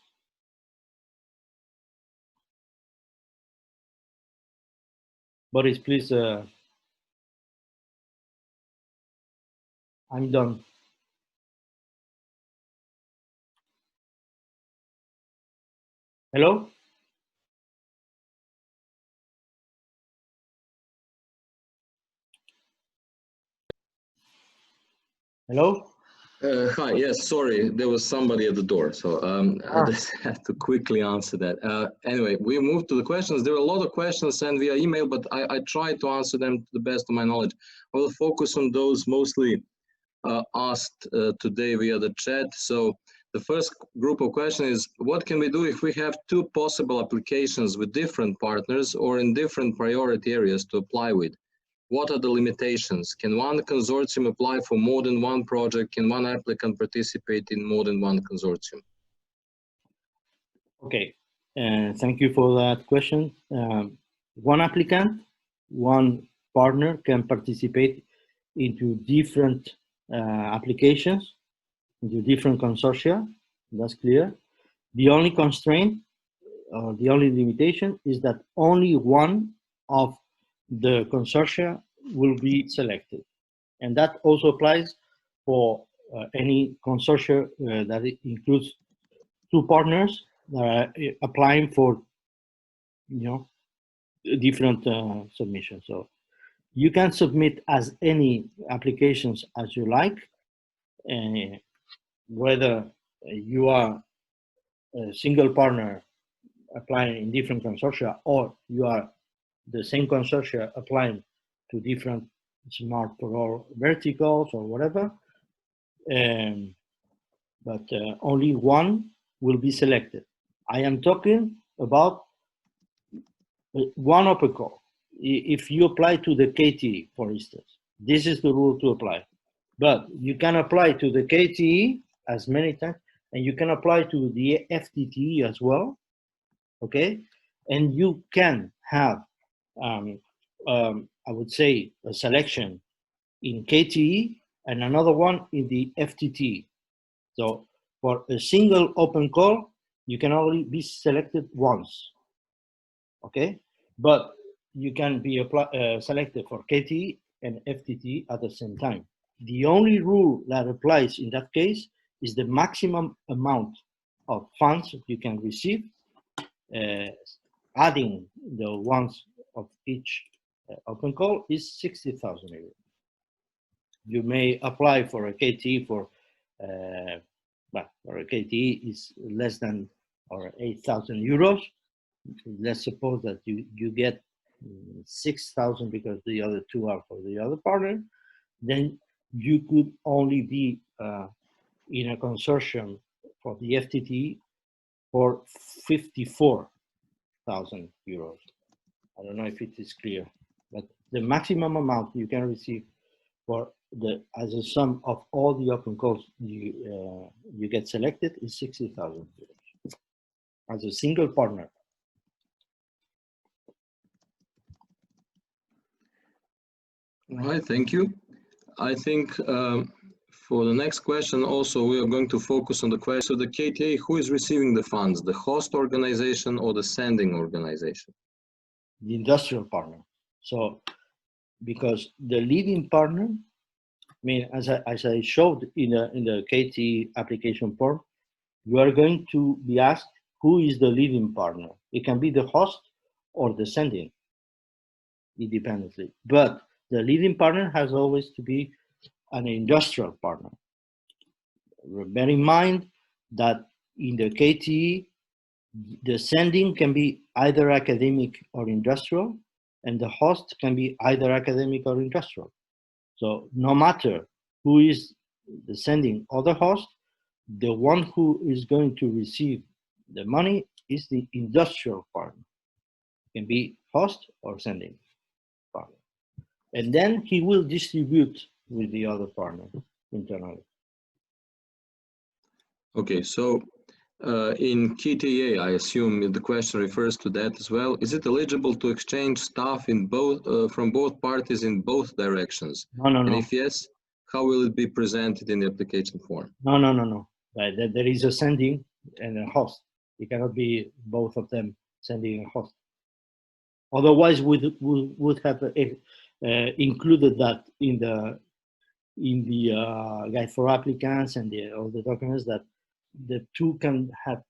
Speaker 1: Boris, please, I'm done. Hello? Hello?
Speaker 2: Hi, yes, sorry, there was somebody at the door, so I just had to quickly answer that. Anyway, we moved to the questions. There were a lot of questions sent via email, but I tried to answer them to the best of my knowledge. I will focus on those mostly asked today via the chat. So the first group of questions is, what can we do if we have 2 possible applications with different partners or in different priority areas to apply with? What are the limitations? Can one consortium apply for more than one project? Can one applicant participate in more than one consortium?
Speaker 1: Okay, thank you for that question. One applicant, one partner can participate into different applications, into different consortia, that's clear. The only constraint, the only limitation is that only one of the consortia will be selected. And that also applies for any consortia that includes 2 partners that are applying for, different submissions. So you can submit as any applications as you like, whether you are a single partner applying in different consortia, or you are the same consortia applying to different SMART4ALL verticals or whatever. But only one will be selected. I am talking about one open call. If you apply to the KTE, for instance, this is the rule to apply. But you can apply to the KTE as many times, and you can apply to the FTTE as well, okay? And you can have, I would say, a selection in KTE and another one in the FTTE. So for a single open call, you can only be selected once, okay? But you can be selected for KTE and FTTE at the same time. The only rule that applies in that case is the maximum amount of funds you can receive, adding the ones of each open call is 60,000 euros. You may apply for a KTE for a KTE is less than or 8,000 euros. Let's suppose that you get 6,000 because the other 2 are for the other partner. Then you could only be in a consortium for the FTTE for 54,000 euros. I don't know if it is clear, but the maximum amount you can receive for as a sum of all the open calls you get selected is 60,000 euros as a single partner.
Speaker 2: All right, thank you. I think for the next question also we are going to focus on the question, so the KTA, who is receiving the funds, the host organization or the sending organization?
Speaker 1: The industrial partner. So because the leading partner, I mean, as I showed in the KTE application form, you are going to be asked who is the leading partner. It can be the host or the sending, independently. But the leading partner has always to be an industrial partner. Bear in mind that in the KTE, the sending can be either academic or industrial, and the host can be either academic or industrial. So no matter who is the sending or the host, the one who is going to receive the money is the industrial partner. It can be host or sending partner. And then he will distribute with the other partner internally.
Speaker 2: Okay, so in KTA, I assume the question refers to that as well. Is it eligible to exchange staff in both from both parties in both directions?
Speaker 1: No, no,
Speaker 2: and
Speaker 1: no.
Speaker 2: if yes, how will it be presented in the application form?
Speaker 1: No, no, no, no. There is a sending and a host. It cannot be both of them sending and host. Otherwise, we would have included that in the guide for applicants and all the documents that the two can have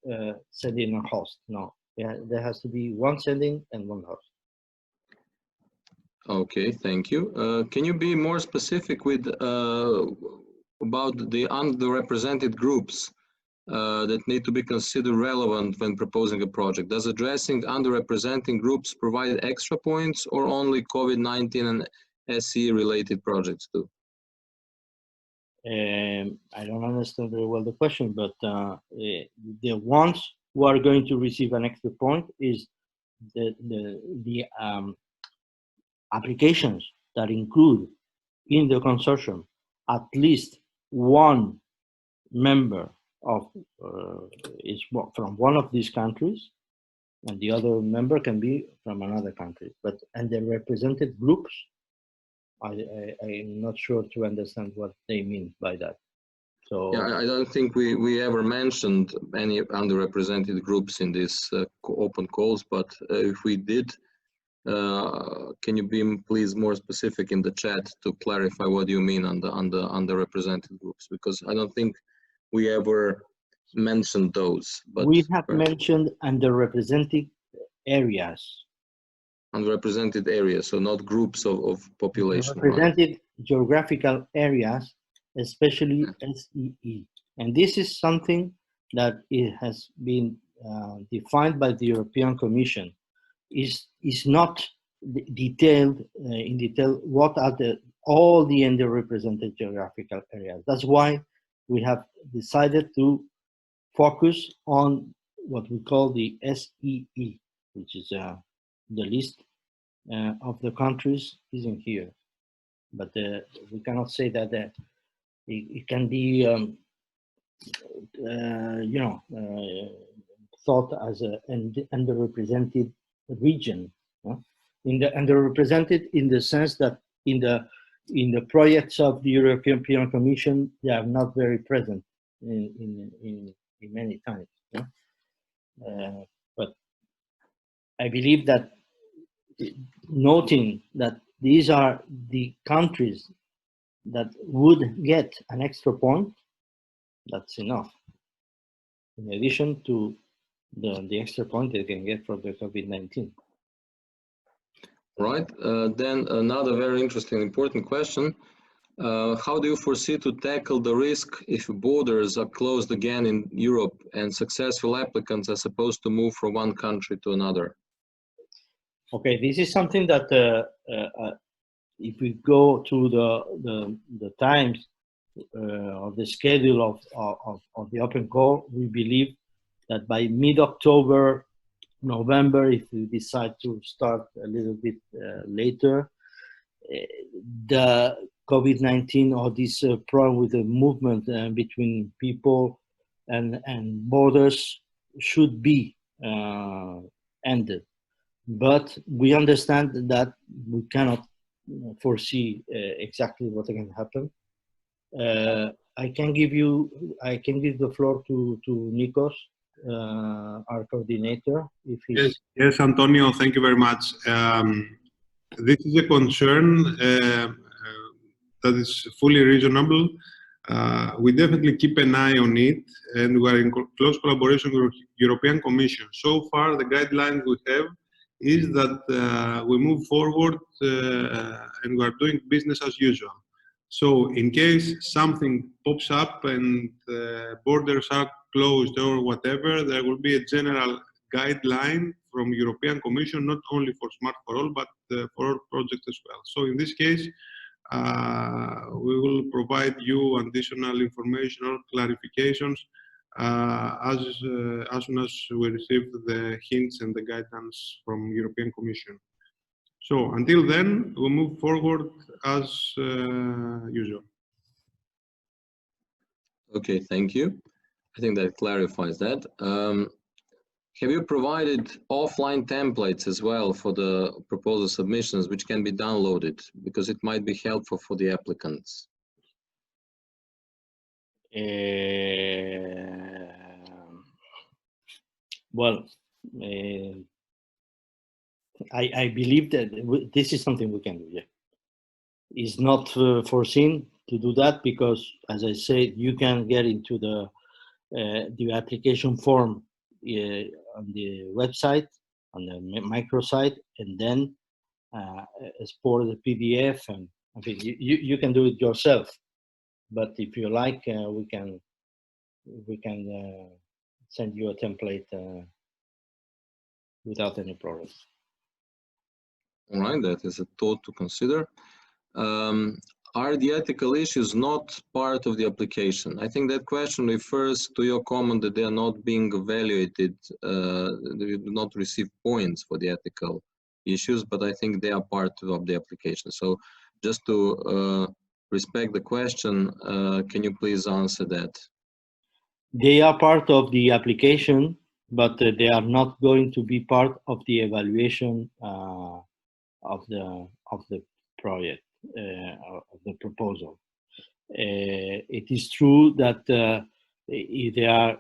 Speaker 1: sending and host. No, there has to be one sending and one host.
Speaker 2: Okay, thank you. Can you be more specific with about the underrepresented groups that need to be considered relevant when proposing a project? Does addressing underrepresented groups provide extra points, or only COVID-19 and SE related projects too?
Speaker 1: I don't understand very well the question, but the ones who are going to receive an extra point is the applications that include in the consortium at least one member of is from one of these countries, and the other member can be from another country. And the represented groups, I'm not sure to understand what they mean by that. So
Speaker 2: yeah, I don't think we ever mentioned any underrepresented groups in these open calls, but if we did, can you be please more specific in the chat to clarify what you mean on the underrepresented groups? Because I don't think we ever mentioned those. But
Speaker 1: we have mentioned underrepresented areas.
Speaker 2: Underrepresented areas, so not groups of population.
Speaker 1: Represented
Speaker 2: right?
Speaker 1: Geographical areas, especially SEE. And this is something that it has been defined by the European Commission. Is not detailed in detail what are all the underrepresented geographical areas. That's why we have decided to focus on what we call the SEE, which is the list of the countries isn't here. But we cannot say that it can be, thought as an underrepresented region. In the underrepresented in the sense that in the projects of the European Commission, they are not very present in many times. But I believe that noting that these are the countries that would get an extra point, that's enough. In addition to the extra point they can get from the COVID-19.
Speaker 2: Right. Then another very interesting, important question. How do you foresee to tackle the risk if borders are closed again in Europe and successful applicants are supposed to move from one country to another? Okay,
Speaker 1: this is something that if we go to the times of the schedule of the open call, we believe that by mid-October, November, if we decide to start a little bit later, the COVID-19 or this problem with the movement between people and borders should be ended. But we understand that we cannot foresee exactly what can happen. I can give the floor to Nikos, our coordinator. If he's...
Speaker 3: Yes, Antonio, thank you very much. This is a concern that is fully reasonable. We definitely keep an eye on it, and we are in close collaboration with the European Commission. So far, the guidelines we have is that we move forward and we are doing business as usual. So in case something pops up and borders are closed or whatever, there will be a general guideline from European Commission, not only for SMART4ALL, but for all projects as well. So in this case, we will provide you additional information or clarifications as soon as we receive the hints and the guidance from European Commission. So until then, we'll move forward as usual.
Speaker 2: Okay, thank you. I think that clarifies that. Have you provided offline templates as well for the proposal submissions, which can be downloaded, because it might be helpful for the applicants?
Speaker 1: Well, I believe that this is something we can do. Yeah, it's not foreseen to do that because, as I said, you can get into the application form on the website, on the microsite, and then export the PDF, and I think you can do it yourself. But if you like, we can send you a template without any problems.
Speaker 2: All right, that is a thought to consider. Are the ethical issues not part of the application? I think that question refers to your comment that they are not being evaluated, they do not receive points for the ethical issues, but I think they are part of the application. So just to respect the question, can you please answer that?
Speaker 1: They are part of the application, but they are not going to be part of the evaluation of the project, of the proposal. It is true that if there are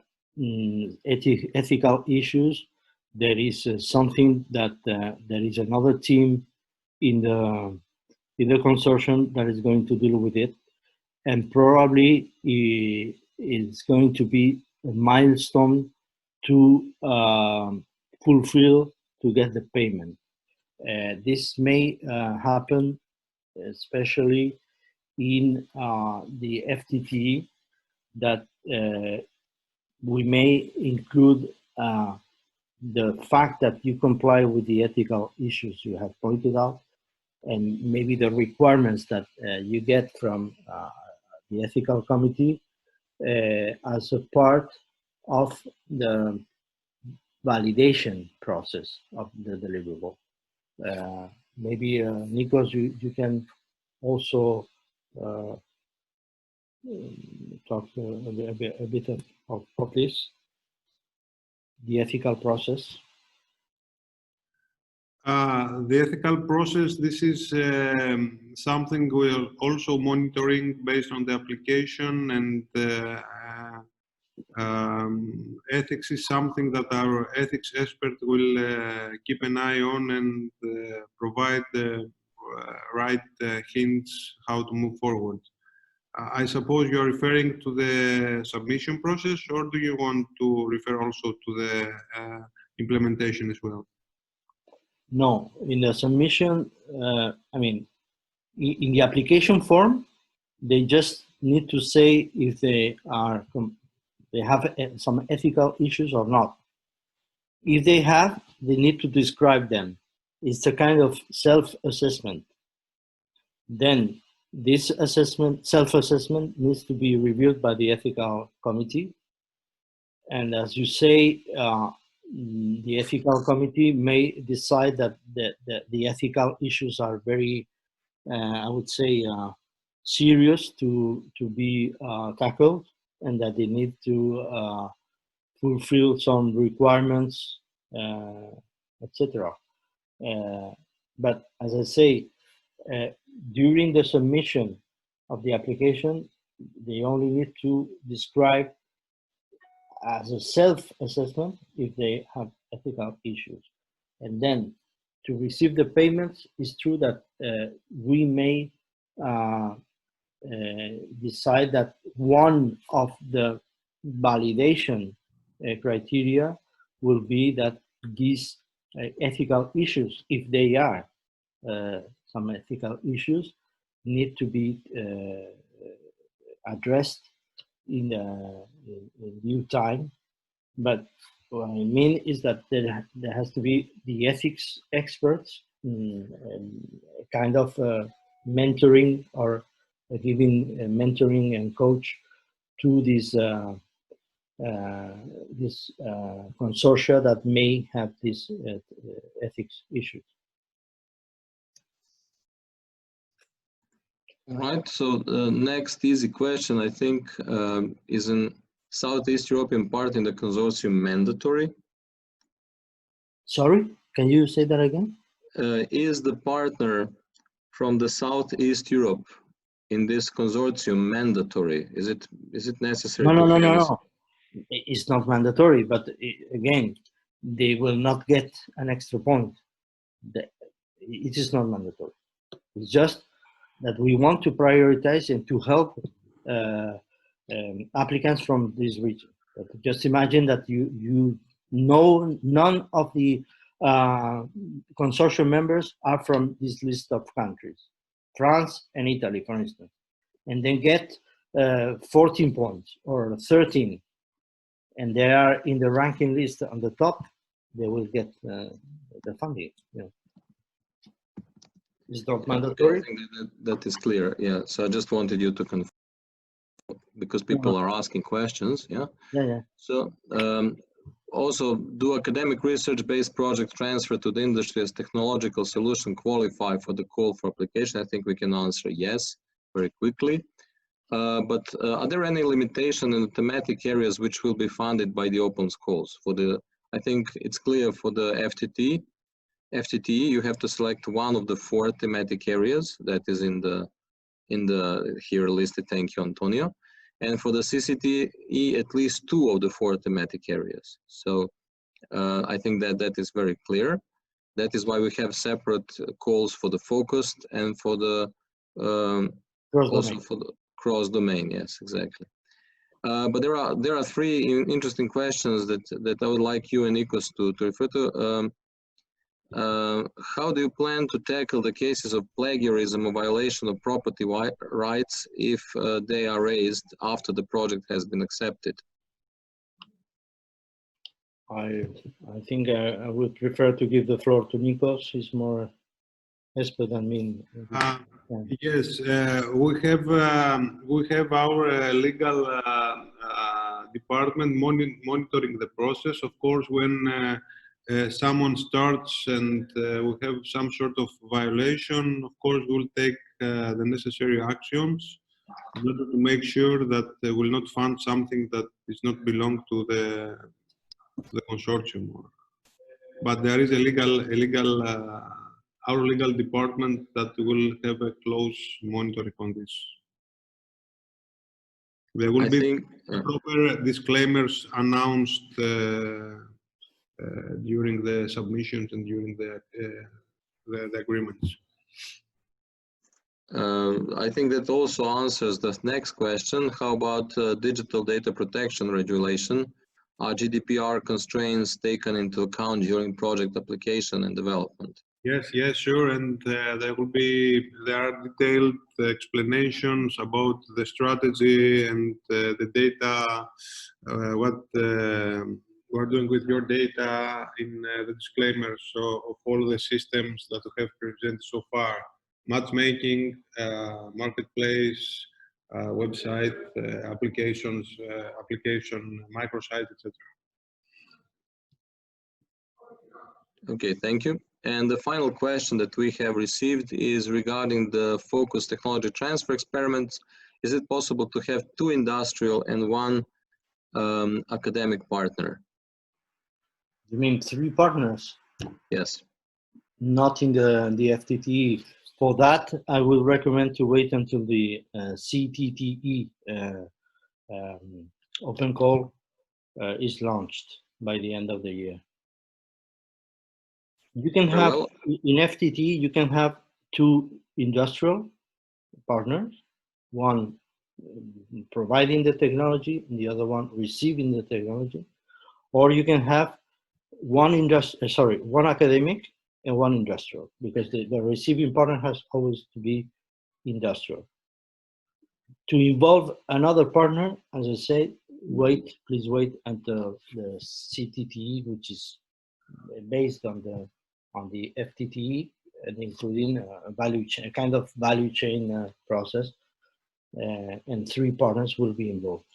Speaker 1: ethical issues, there is something that there is another team in the consortium that is going to deal with it, and probably it's going to be a milestone to fulfill to get the payment. This may happen especially in the FTTE, that we may include the fact that you comply with the ethical issues you have pointed out, and maybe the requirements that you get from the ethical committee as a part of the validation process of the deliverable. Maybe Nikos, you can also talk a bit of this, the ethical process.
Speaker 3: The ethical process, this is something we're also monitoring based on the application, and ethics is something that our ethics expert will keep an eye on and provide the right hints how to move forward. I suppose you're referring to the submission process, or do you want to refer also to the implementation as well?
Speaker 1: No, in the submission, I mean, in the application form, they just need to say if they have some ethical issues or not. If they have, they need to describe them. It's a kind of self-assessment. Then this assessment, self-assessment, needs to be reviewed by the ethical committee. And as you say, the ethical committee may decide that the ethical issues are very, I would say, serious to be tackled, and that they need to fulfill some requirements, etc. But as I say, during the submission of the application, they only need to describe as a self-assessment if they have ethical issues. And then to receive the payments, it's true that we may decide that one of the validation criteria will be that these ethical issues, if they are some ethical issues, need to be addressed in due time. But what I mean is that there has to be the ethics experts, kind of mentoring or giving mentoring and coach to these consortia that may have these ethics issues.
Speaker 2: All right, so the next easy question, I think, is in Southeast European part in the consortium mandatory?
Speaker 1: Sorry, can you say that again?
Speaker 2: Is the partner from the Southeast Europe in this consortium mandatory? Is it necessary?
Speaker 1: No. It's not mandatory, but again, they will not get an extra point. It is not mandatory. It's just that we want to prioritize and to help applicants from this region. But just imagine that you know none of the consortium members are from this list of countries, France and Italy, for instance, and then get 14 points or 13, and they are in the ranking list on the top, they will get the funding. You know. It's not mandatory.
Speaker 2: Okay, I think that is clear. Yeah. So I just wanted you to confirm because people are asking questions. Yeah.
Speaker 1: Yeah.
Speaker 2: So also, do academic research-based project transfer to the industry as technological solution qualify for the call for application? I think we can answer yes very quickly. But are there any limitation in the thematic areas which will be funded by the open calls? For the, I think it's clear for the FTTE, you have to select one of the 4 thematic areas that is in the here listed. Thank you, Antonio. And for the CCTE, at least 2 of the 4 thematic areas. So I think that is very clear. That is why we have separate calls for the focused and for the also for the cross domain. Yes, exactly. But there are 3 interesting questions that I would like you and Nikos to refer to. How do you plan to tackle the cases of plagiarism or violation of property rights if they are raised after the project has been accepted?
Speaker 1: I think I would prefer to give the floor to Nikos. He's more expert than me.
Speaker 3: Yes, we have our legal department monitoring the process. Of course, when someone starts and we have some sort of violation, of course, we'll take the necessary actions in order to make sure that they will not fund something that does not belong to the consortium. But there is our legal department that will have a close monitoring on this. There will be proper disclaimers announced during the submissions and during the agreements.
Speaker 2: I think that also answers the next question. How about digital data protection regulation? Are GDPR constraints taken into account during project application and development?
Speaker 3: Yes, sure, and there are detailed explanations about the strategy and the data, what we're doing with your data in the disclaimers of all the systems that we have presented so far: matchmaking, marketplace, website, application, microsite, etc.
Speaker 2: Okay, thank you. And the final question that we have received is regarding the focused technology transfer experiments. Is it possible to have 2 industrial and 1 academic partner?
Speaker 1: You mean 3 partners?
Speaker 2: Yes.
Speaker 1: Not in the FTTE. For that, I will recommend to wait until the CTTE open call is launched by the end of the year. You can
Speaker 2: Very
Speaker 1: have,
Speaker 2: well.
Speaker 1: in FTTE, you can have two industrial partners, one providing the technology and the other one receiving the technology. Or you can have one academic and one industrial, because the receiving partner has always to be industrial. To involve another partner, as I said, please wait until the CTTE, which is based on the FTTE, and including a value chain, a kind of value chain process, and 3 partners will be involved.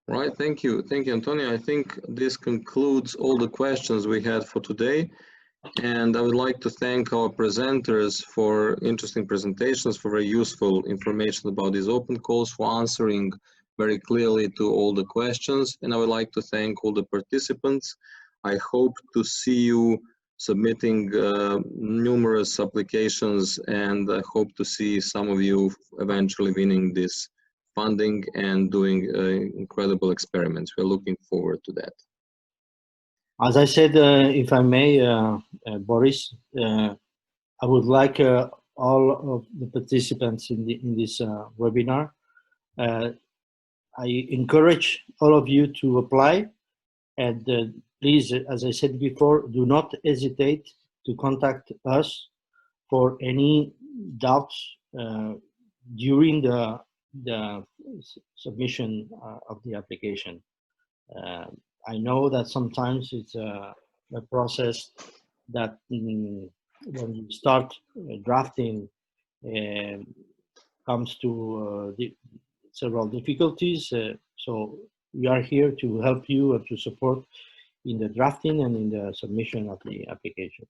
Speaker 2: Right, thank you, Antonio. I think this concludes all the questions we had for today, and I would like to thank our presenters for interesting presentations, for very useful information about these open calls, for answering very clearly to all the questions, and I would like to thank all the participants. I hope to see you submitting numerous applications, and I hope to see some of you eventually winning this funding and doing incredible experiments. We're looking forward to that.
Speaker 1: As I said, if I may, Boris, I would like all of the participants in this webinar. I encourage all of you to apply, and please, as I said before, do not hesitate to contact us for any doubts during the submission of the application. I know that sometimes it's a process that when you start drafting comes to several difficulties. So we are here to help you and to support in the drafting and in the submission of the application.